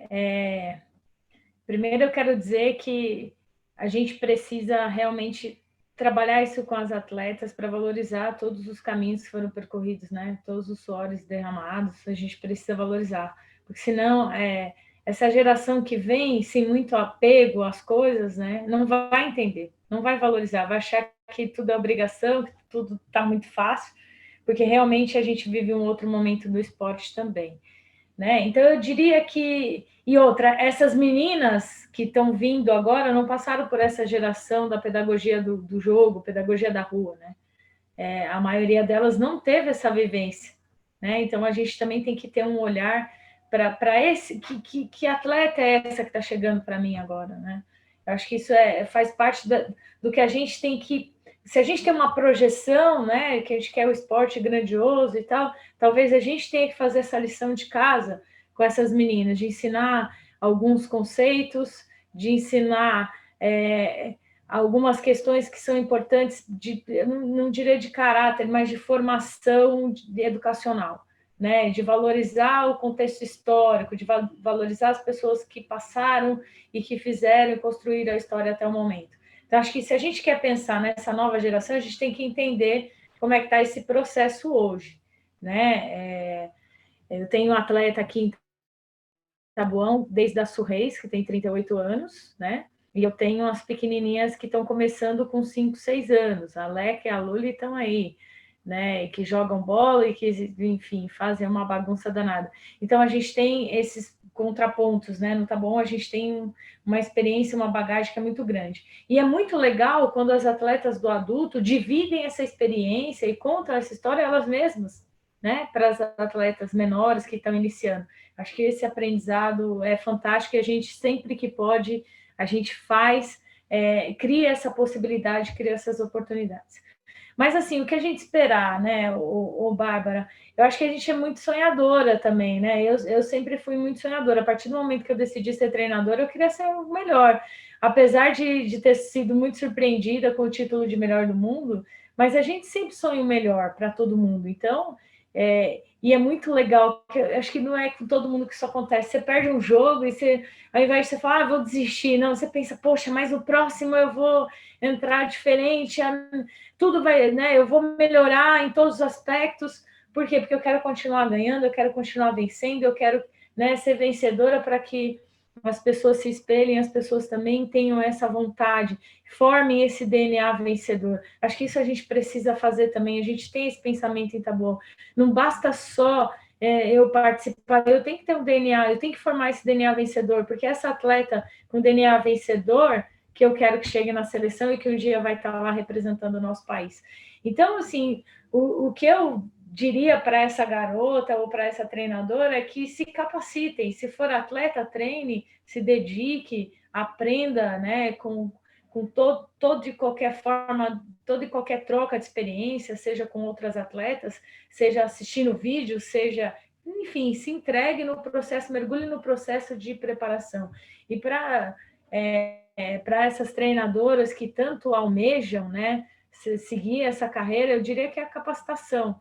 primeiro eu quero dizer que a gente precisa realmente trabalhar isso com as atletas para valorizar todos os caminhos que foram percorridos, né? Todos os suores derramados, a gente precisa valorizar, porque senão essa geração que vem sem muito apego às coisas, né, não vai entender, não vai valorizar, vai achar que tudo é obrigação, que tudo está muito fácil, porque realmente a gente vive um outro momento do esporte também, né? Então eu diria que, e outra, essas meninas que estão vindo agora não passaram por essa geração da pedagogia do jogo, pedagogia da rua, né? A maioria delas não teve essa vivência, né? Então a gente também tem que ter um olhar para esse, que atleta é essa que está chegando para mim agora, né? Eu acho que isso faz parte do que a gente tem que, se a gente tem uma projeção, né, que a gente quer o esporte grandioso e tal, talvez a gente tenha que fazer essa lição de casa com essas meninas, de ensinar alguns conceitos, de ensinar algumas questões que são importantes, eu não diria de caráter, mas de formação educacional, né? De valorizar o contexto histórico, de valorizar as pessoas que passaram e que fizeram e construíram a história até o momento. Então, acho que se a gente quer pensar nessa nova geração, a gente tem que entender como é que está esse processo hoje, né? Eu tenho um atleta aqui em Tabuão, desde a Surreis, que tem 38 anos, né? E eu tenho as pequenininhas que estão começando com 5, 6 anos. A Leca e a Luli estão aí, né? E que jogam bola e que, enfim, fazem uma bagunça danada. Então, a gente tem esses contrapontos, né? No Tabuão, a gente tem uma experiência, uma bagagem que é muito grande. E é muito legal quando as atletas do adulto dividem essa experiência e contam essa história elas mesmas, né? Para as atletas menores que estão iniciando. Acho que esse aprendizado é fantástico e a gente, sempre que pode, a gente faz, cria essa possibilidade, cria essas oportunidades. Mas, assim, o que a gente esperar, né, Bárbara? Eu acho que a gente é muito sonhadora também, né? Eu sempre fui muito sonhadora. A partir do momento que eu decidi ser treinadora, eu queria ser o melhor. Apesar de ter sido muito surpreendida com o título de melhor do mundo, mas a gente sempre sonha o melhor para todo mundo. Então, e é muito legal, porque eu acho que não é com todo mundo que isso acontece. Você perde um jogo e você, ao invés de você falar, vou desistir, não, você pensa, poxa, mas o próximo eu vou entrar diferente, tudo vai, né? Eu vou melhorar em todos os aspectos. Por quê? Porque eu quero continuar ganhando, eu quero continuar vencendo, eu quero, né, ser vencedora para que as pessoas se espelhem, as pessoas também tenham essa vontade, formem esse DNA vencedor. Acho que isso a gente precisa fazer também, a gente tem esse pensamento em Taboão. Não basta só eu participar, eu tenho que ter um DNA, eu tenho que formar esse DNA vencedor, porque essa atleta com DNA vencedor, que eu quero que chegue na seleção e que um dia vai estar lá representando o nosso país. Então, assim, o que eu diria para essa garota ou para essa treinadora é que se capacitem, se for atleta, treine, se dedique, aprenda, né, com todo de qualquer forma, toda e qualquer troca de experiência, seja com outras atletas, seja assistindo vídeos, seja, enfim, se entregue no processo, mergulhe no processo de preparação. E para essas treinadoras que tanto almejam, né, seguir essa carreira, eu diria que é a capacitação.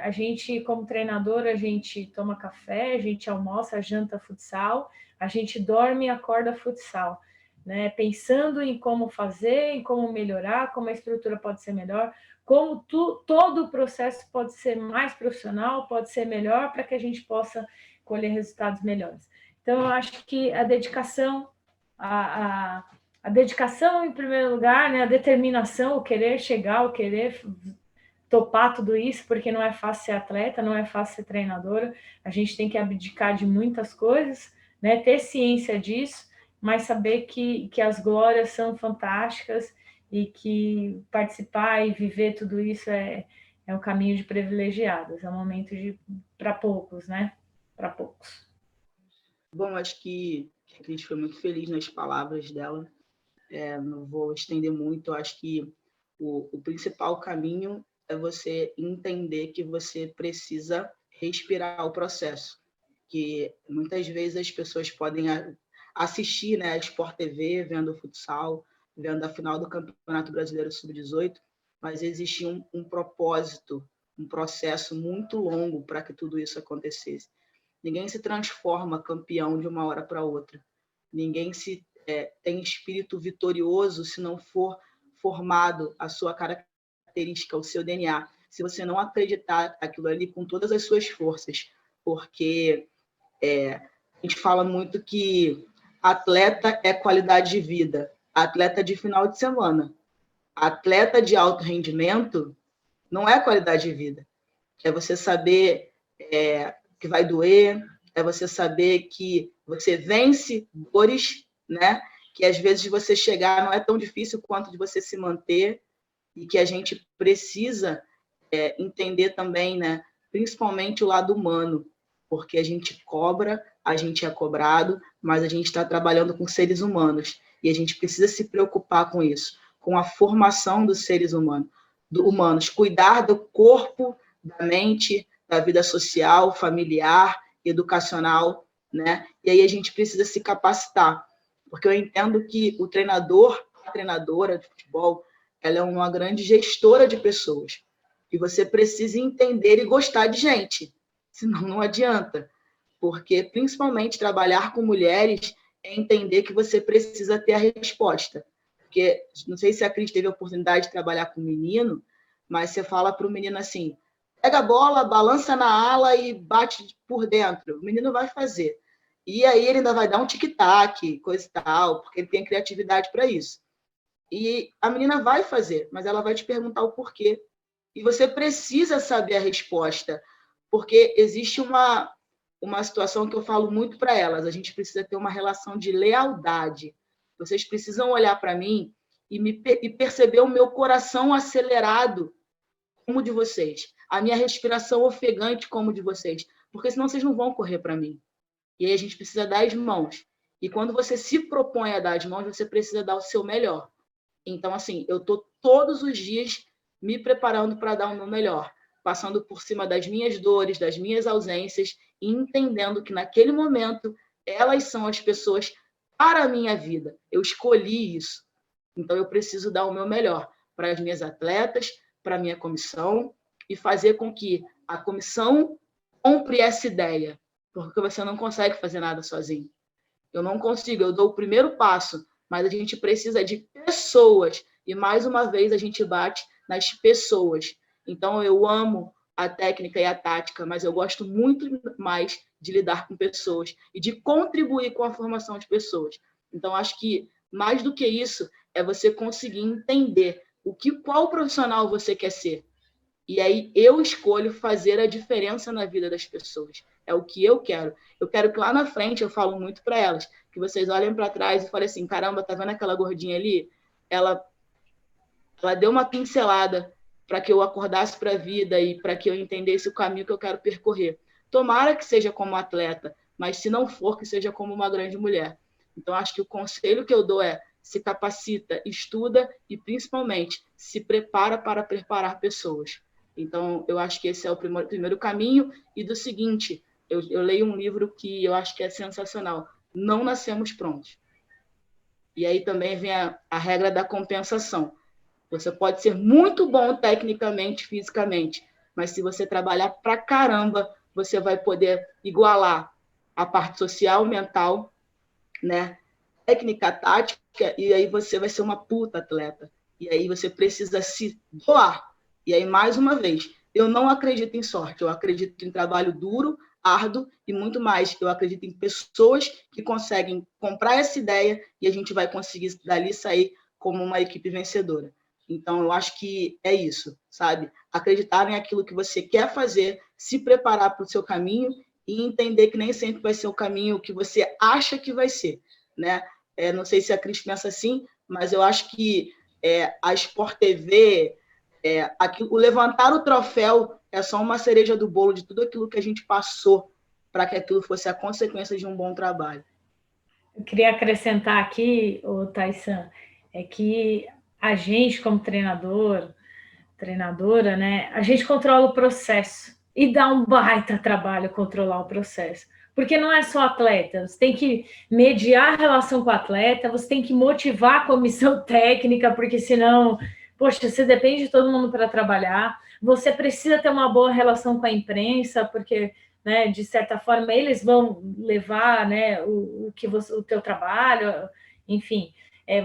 A gente, como treinador, a gente toma café, a gente almoça, janta futsal, a gente dorme e acorda futsal, né? Pensando em como fazer, em como melhorar, como a estrutura pode ser melhor, como todo o processo pode ser mais profissional, pode ser melhor para que a gente possa colher resultados melhores. Então, eu acho que a dedicação, a dedicação em primeiro lugar, né? A determinação, o querer chegar, o querer topar tudo isso, porque não é fácil ser atleta, não é fácil ser treinadora, a gente tem que abdicar de muitas coisas, né? Ter ciência disso, mas saber que as glórias são fantásticas e que participar e viver tudo isso é um caminho de privilegiados, é um momento para poucos, né? Para poucos. Bom, acho que a Cris foi muito feliz nas palavras dela. Não vou estender muito. Acho que o principal caminho é você entender que você precisa respirar o processo. Que muitas vezes as pessoas podem assistir, né, a Sport TV, vendo o futsal, vendo a final do Campeonato Brasileiro Sub-18, mas existe um propósito, um processo muito longo para que tudo isso acontecesse. Ninguém se transforma campeão de uma hora para outra. Ninguém tem espírito vitorioso se não for formado a sua característica, o seu DNA. Se você não acreditar aquilo ali com todas as suas forças, porque a gente fala muito que atleta é qualidade de vida, atleta de final de semana, atleta de alto rendimento não é qualidade de vida. É você saber que vai doer, é você saber que você vence dores, né? Que às vezes você chegar não é tão difícil quanto de você se manter, e que a gente precisa entender também, né? Principalmente o lado humano, porque a gente cobra, a gente é cobrado, mas a gente está trabalhando com seres humanos e a gente precisa se preocupar com isso, com a formação dos seres humanos, cuidar do corpo, da mente, da vida social, familiar, educacional, né? E aí a gente precisa se capacitar, porque eu entendo que o treinador, a treinadora de futebol, ela é uma grande gestora de pessoas. E você precisa entender e gostar de gente, senão não adianta. Porque, principalmente, trabalhar com mulheres é entender que você precisa ter a resposta. Porque, não sei se a Cris teve a oportunidade de trabalhar com um menino, mas você fala para o menino assim, pega a bola, balança na ala e bate por dentro. O menino vai fazer. E aí ele ainda vai dar um tic-tac, coisa e tal, porque ele tem criatividade para isso. E a menina vai fazer, mas ela vai te perguntar o porquê. E você precisa saber a resposta, porque existe uma situação que eu falo muito para elas, a gente precisa ter uma relação de lealdade. Vocês precisam olhar para mim e perceber o meu coração acelerado como o de vocês, a minha respiração ofegante como o de vocês, porque senão vocês não vão correr para mim. E aí a gente precisa dar as mãos. E quando você se propõe a dar as mãos, você precisa dar o seu melhor. Então, assim, eu estou todos os dias me preparando para dar o meu melhor, passando por cima das minhas dores, das minhas ausências, e entendendo que naquele momento elas são as pessoas para a minha vida. Eu escolhi isso. Então, eu preciso dar o meu melhor para as minhas atletas, para a minha comissão e fazer com que a comissão compre essa ideia, porque você não consegue fazer nada sozinho. Eu não consigo, eu dou o primeiro passo, mas a gente precisa de pessoas, e mais uma vez a gente bate nas pessoas. Então, eu amo a técnica e a tática, mas eu gosto muito mais de lidar com pessoas e de contribuir com a formação de pessoas. Então, acho que mais do que isso é você conseguir entender qual profissional você quer ser. E aí eu escolho fazer a diferença na vida das pessoas. É o que eu quero. Eu quero que lá na frente, eu falo muito para elas, que vocês olhem para trás e falem assim, caramba, tá vendo aquela gordinha ali? Ela deu uma pincelada para que eu acordasse para a vida e para que eu entendesse o caminho que eu quero percorrer. Tomara que seja como atleta, mas se não for, que seja como uma grande mulher. Então, acho que o conselho que eu dou é se capacita, estuda e, principalmente, se prepara para preparar pessoas. Então, eu acho que esse é o primeiro caminho. E do seguinte, eu leio um livro que eu acho que é sensacional. Não nascemos prontos. E aí também vem a regra da compensação. Você pode ser muito bom tecnicamente, fisicamente, mas se você trabalhar pra caramba, você vai poder igualar a parte social, mental, né? Técnica, tática, e aí você vai ser uma puta atleta. E aí você precisa se doar. E aí, mais uma vez, eu não acredito em sorte, eu acredito em trabalho duro, árduo e muito mais. Eu acredito em pessoas que conseguem comprar essa ideia e a gente vai conseguir dali sair como uma equipe vencedora. Então, eu acho que é isso, sabe? Acreditar em aquilo que você quer fazer, se preparar para o seu caminho e entender que nem sempre vai ser o caminho que você acha que vai ser, né? Não sei se a Cris pensa assim, mas eu acho que a Sport TV, o levantar o troféu é só uma cereja do bolo de tudo aquilo que a gente passou para que aquilo fosse a consequência de um bom trabalho. Eu queria acrescentar aqui, Taysan, que a gente, como treinadora, né, a gente controla o processo e dá um baita trabalho controlar o processo. Porque não é só atleta, você tem que mediar a relação com o atleta, você tem que motivar a comissão técnica, porque senão, poxa, você depende de todo mundo para trabalhar, você precisa ter uma boa relação com a imprensa, porque, né, de certa forma, eles vão levar, né, o teu trabalho, enfim.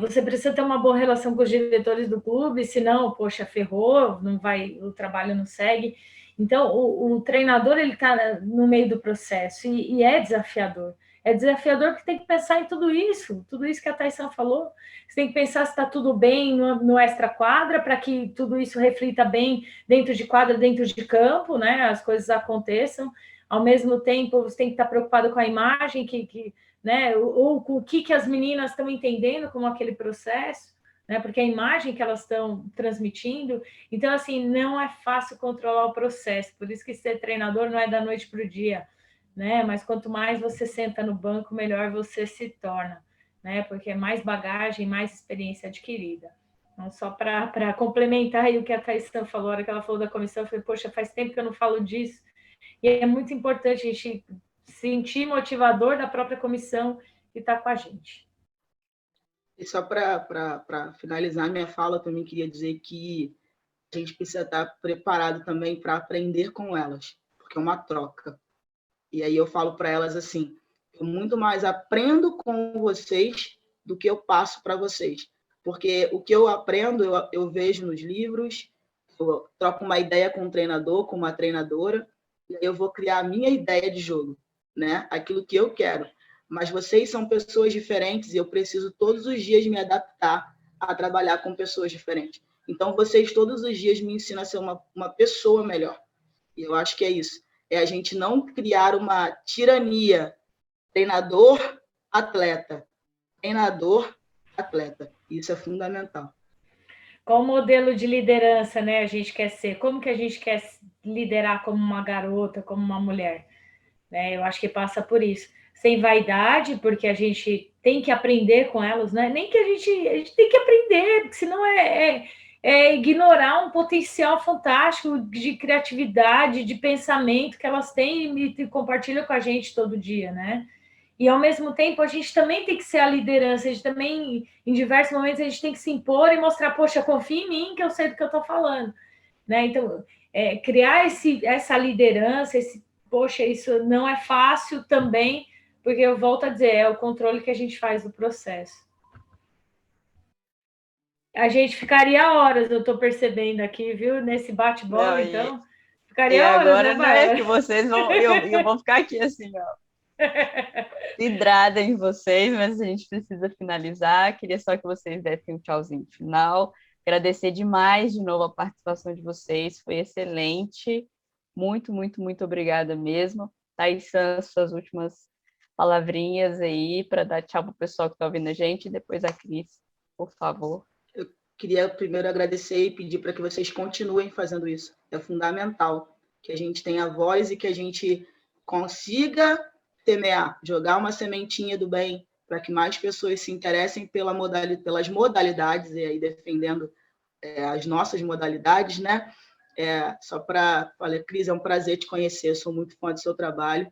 Você precisa ter uma boa relação com os diretores do clube, senão, poxa, ferrou, não vai, o trabalho não segue. Então, o treinador, ele está no meio do processo e é desafiador. É desafiador porque tem que pensar em tudo isso que a Taysan falou. Você tem que pensar se está tudo bem no extra-quadra, para que tudo isso reflita bem dentro de quadra, dentro de campo, né? As coisas aconteçam. Ao mesmo tempo, você tem que estar preocupado com a imagem, né? Ou com o que as meninas estão entendendo como aquele processo, né? Porque a imagem que elas estão transmitindo. Então, assim, não é fácil controlar o processo. Por isso que ser treinador não é da noite para o dia, né? Mas quanto mais você senta no banco, melhor você se torna, né? Porque é mais bagagem, mais experiência adquirida. Então, só para complementar aí o que a Taysan falou, a hora que ela falou da comissão, eu falei, poxa, faz tempo que eu não falo disso. E é muito importante a gente sentir motivador da própria comissão que está com a gente. E só para finalizar minha fala, também queria dizer que a gente precisa estar preparado também para aprender com elas, porque é uma troca. E aí eu falo para elas assim, eu muito mais aprendo com vocês do que eu passo para vocês. Porque o que eu aprendo, eu vejo nos livros, eu troco uma ideia com um treinador, com uma treinadora, e aí eu vou criar a minha ideia de jogo, né? Aquilo que eu quero. Mas vocês são pessoas diferentes e eu preciso todos os dias me adaptar a trabalhar com pessoas diferentes. Então, vocês todos os dias me ensinam a ser uma pessoa melhor. E eu acho que é isso. É a gente não criar uma tirania treinador-atleta. Treinador-atleta. Isso é fundamental. Qual modelo de liderança, né, a gente quer ser? Como que a gente quer liderar como uma garota, como uma mulher? Né? Eu acho que passa por isso. Sem vaidade, porque a gente tem que aprender com elas, né? Nem que a gente tem que aprender, porque senão é ignorar um potencial fantástico de criatividade, de pensamento que elas têm e compartilham com a gente todo dia, né? E, ao mesmo tempo, a gente também tem que ser a liderança, a gente também, em diversos momentos, a gente tem que se impor e mostrar, poxa, confia em mim que eu sei do que eu estou falando. né? Então, criar essa liderança, poxa, isso não é fácil também, porque eu volto a dizer, é o controle que a gente faz do processo. A gente ficaria horas, eu estou percebendo aqui, viu? Nesse bate-bola, então. E Ficaria horas, agora né, não é Bárbara? que vocês vão. Eu vou ficar aqui assim, ó, vidrada em vocês, mas a gente precisa finalizar. Queria só que vocês dessem um tchauzinho final. Agradecer demais de novo a participação de vocês, foi excelente. Muito, muito, muito obrigada mesmo. Thaís-san, suas últimas palavrinhas aí para dar tchau para o pessoal que está ouvindo a gente, e depois a Cris, por favor. Eu queria primeiro agradecer e pedir para que vocês continuem fazendo isso. É fundamental que a gente tenha voz e que a gente consiga semear, jogar uma sementinha do bem para que mais pessoas se interessem pelas modalidades, e aí defendendo as nossas modalidades, né? Só para falar, Cris, é um prazer te conhecer, eu sou muito fã do seu trabalho.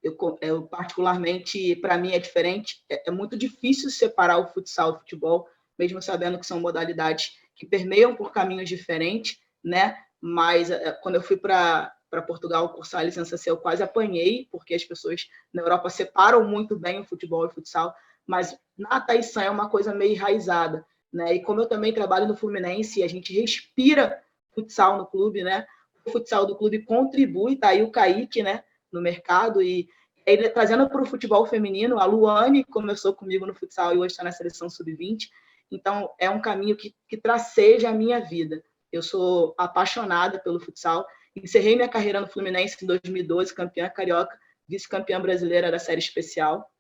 Eu particularmente, para mim é diferente, é muito difícil separar o futsal do futebol, mesmo sabendo que são modalidades que permeiam por caminhos diferentes, né? Mas quando eu fui para Portugal cursar a licença C, eu quase apanhei, porque as pessoas na Europa separam muito bem o futebol e o futsal, mas na Taisan é uma coisa meio enraizada, né? E como eu também trabalho no Fluminense, a gente respira futsal no clube, né? O futsal do clube contribui, tá aí o Kaique, né? No mercado, e ele, trazendo para o futebol feminino, a Luane começou comigo no futsal e hoje está na seleção sub-20, então é um caminho que traceja a minha vida. Eu sou apaixonada pelo futsal, encerrei minha carreira no Fluminense em 2012, campeã carioca, vice-campeã brasileira da série especial,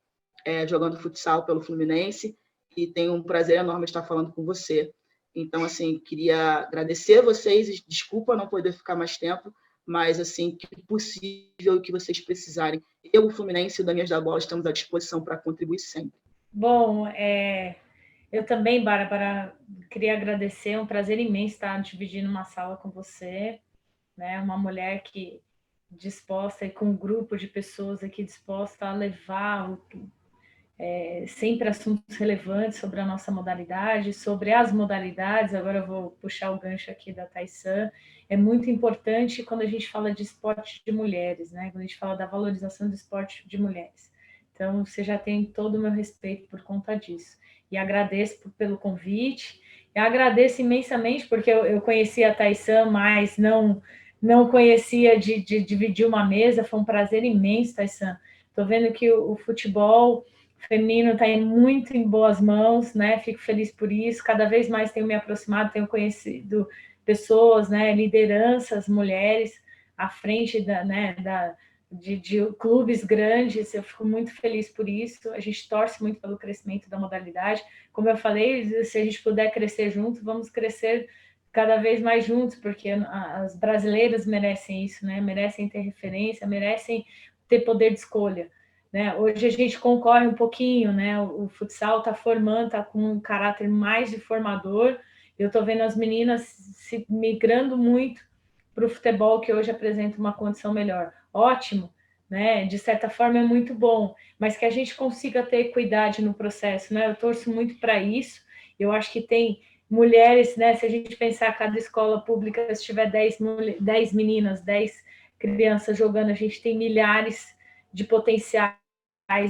jogando futsal pelo Fluminense, e tenho um prazer enorme de estar falando com você. Então, assim, queria agradecer a vocês, desculpa não poder ficar mais tempo, mas, assim, que possível que vocês precisarem. Eu, o Fluminense e o Daniel da Bola estamos à disposição para contribuir sempre. Bom, eu também, Bárbara, queria agradecer, é um prazer imenso estar dividindo uma sala com você, né? Uma mulher que disposta e com um grupo de pessoas aqui disposta a levar sempre assuntos relevantes sobre a nossa modalidade, sobre as modalidades. Agora eu vou puxar o gancho aqui da Taisan. É muito importante quando a gente fala de esporte de mulheres, né? Quando a gente fala da valorização do esporte de mulheres. Então, você já tem todo o meu respeito por conta disso. E agradeço pelo convite. Eu agradeço imensamente, porque eu conheci a Taisan, mas não conhecia de dividir uma mesa. Foi um prazer imenso, Taisan. Estou vendo que o futebol feminino está muito em boas mãos, né? Fico feliz por isso. Cada vez mais tenho me aproximado, tenho conhecido pessoas, né? Lideranças, mulheres à frente de clubes grandes. Eu fico muito feliz por isso. A gente torce muito pelo crescimento da modalidade. Como eu falei, se a gente puder crescer junto, vamos crescer cada vez mais juntos, porque as brasileiras merecem isso, né? Merecem ter referência, merecem ter poder de escolha. Né? Hoje a gente concorre um pouquinho, né? O futsal está formando, está com um caráter mais de formador. Eu estou vendo as meninas se migrando muito para o futebol, que hoje apresenta uma condição melhor. Ótimo, né? De certa forma é muito bom, mas que a gente consiga ter equidade no processo, né? Eu torço muito para isso. Eu acho que tem mulheres, né? Se a gente pensar cada escola pública, se tiver 10 meninas, 10 crianças jogando, a gente tem milhares de potenciais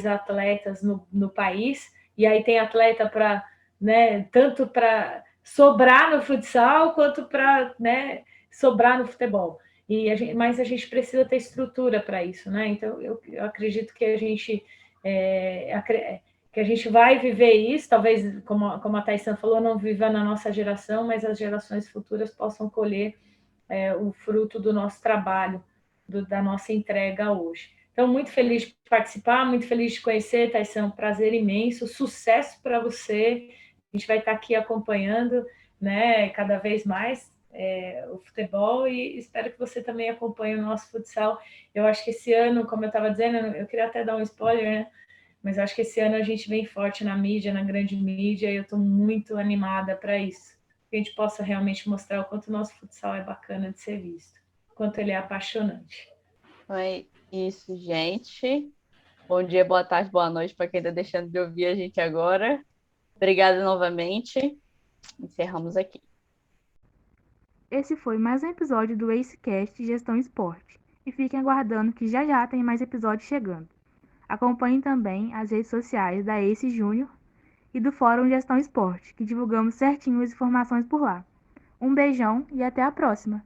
atletas no país, e aí tem atleta para, né, tanto para sobrar no futsal quanto para, né, sobrar no futebol. Mas a gente precisa ter estrutura para isso, né? Então eu acredito que a gente vai viver isso, talvez, como a Taisan falou, não viva na nossa geração, mas as gerações futuras possam colher o fruto do nosso trabalho, da nossa entrega hoje. Então, muito feliz de participar, muito feliz de conhecer, Taisan, um prazer imenso, sucesso para você. A gente vai estar aqui acompanhando, né, cada vez mais o futebol, e espero que você também acompanhe o nosso futsal. Eu acho que esse ano, como eu estava dizendo, eu queria até dar um spoiler, né? Mas acho que esse ano a gente vem forte na mídia, na grande mídia, e eu estou muito animada para isso. Que a gente possa realmente mostrar o quanto o nosso futsal é bacana de ser visto, o quanto ele é apaixonante. É isso, gente. Bom dia, boa tarde, boa noite para quem está deixando de ouvir a gente agora. Obrigada novamente. Encerramos aqui. Esse foi mais um episódio do AceCast Gestão Esporte. E fiquem aguardando que já já tem mais episódios chegando. Acompanhem também as redes sociais da Ace Júnior e do Fórum Gestão Esporte, que divulgamos certinho as informações por lá. Um beijão e até a próxima!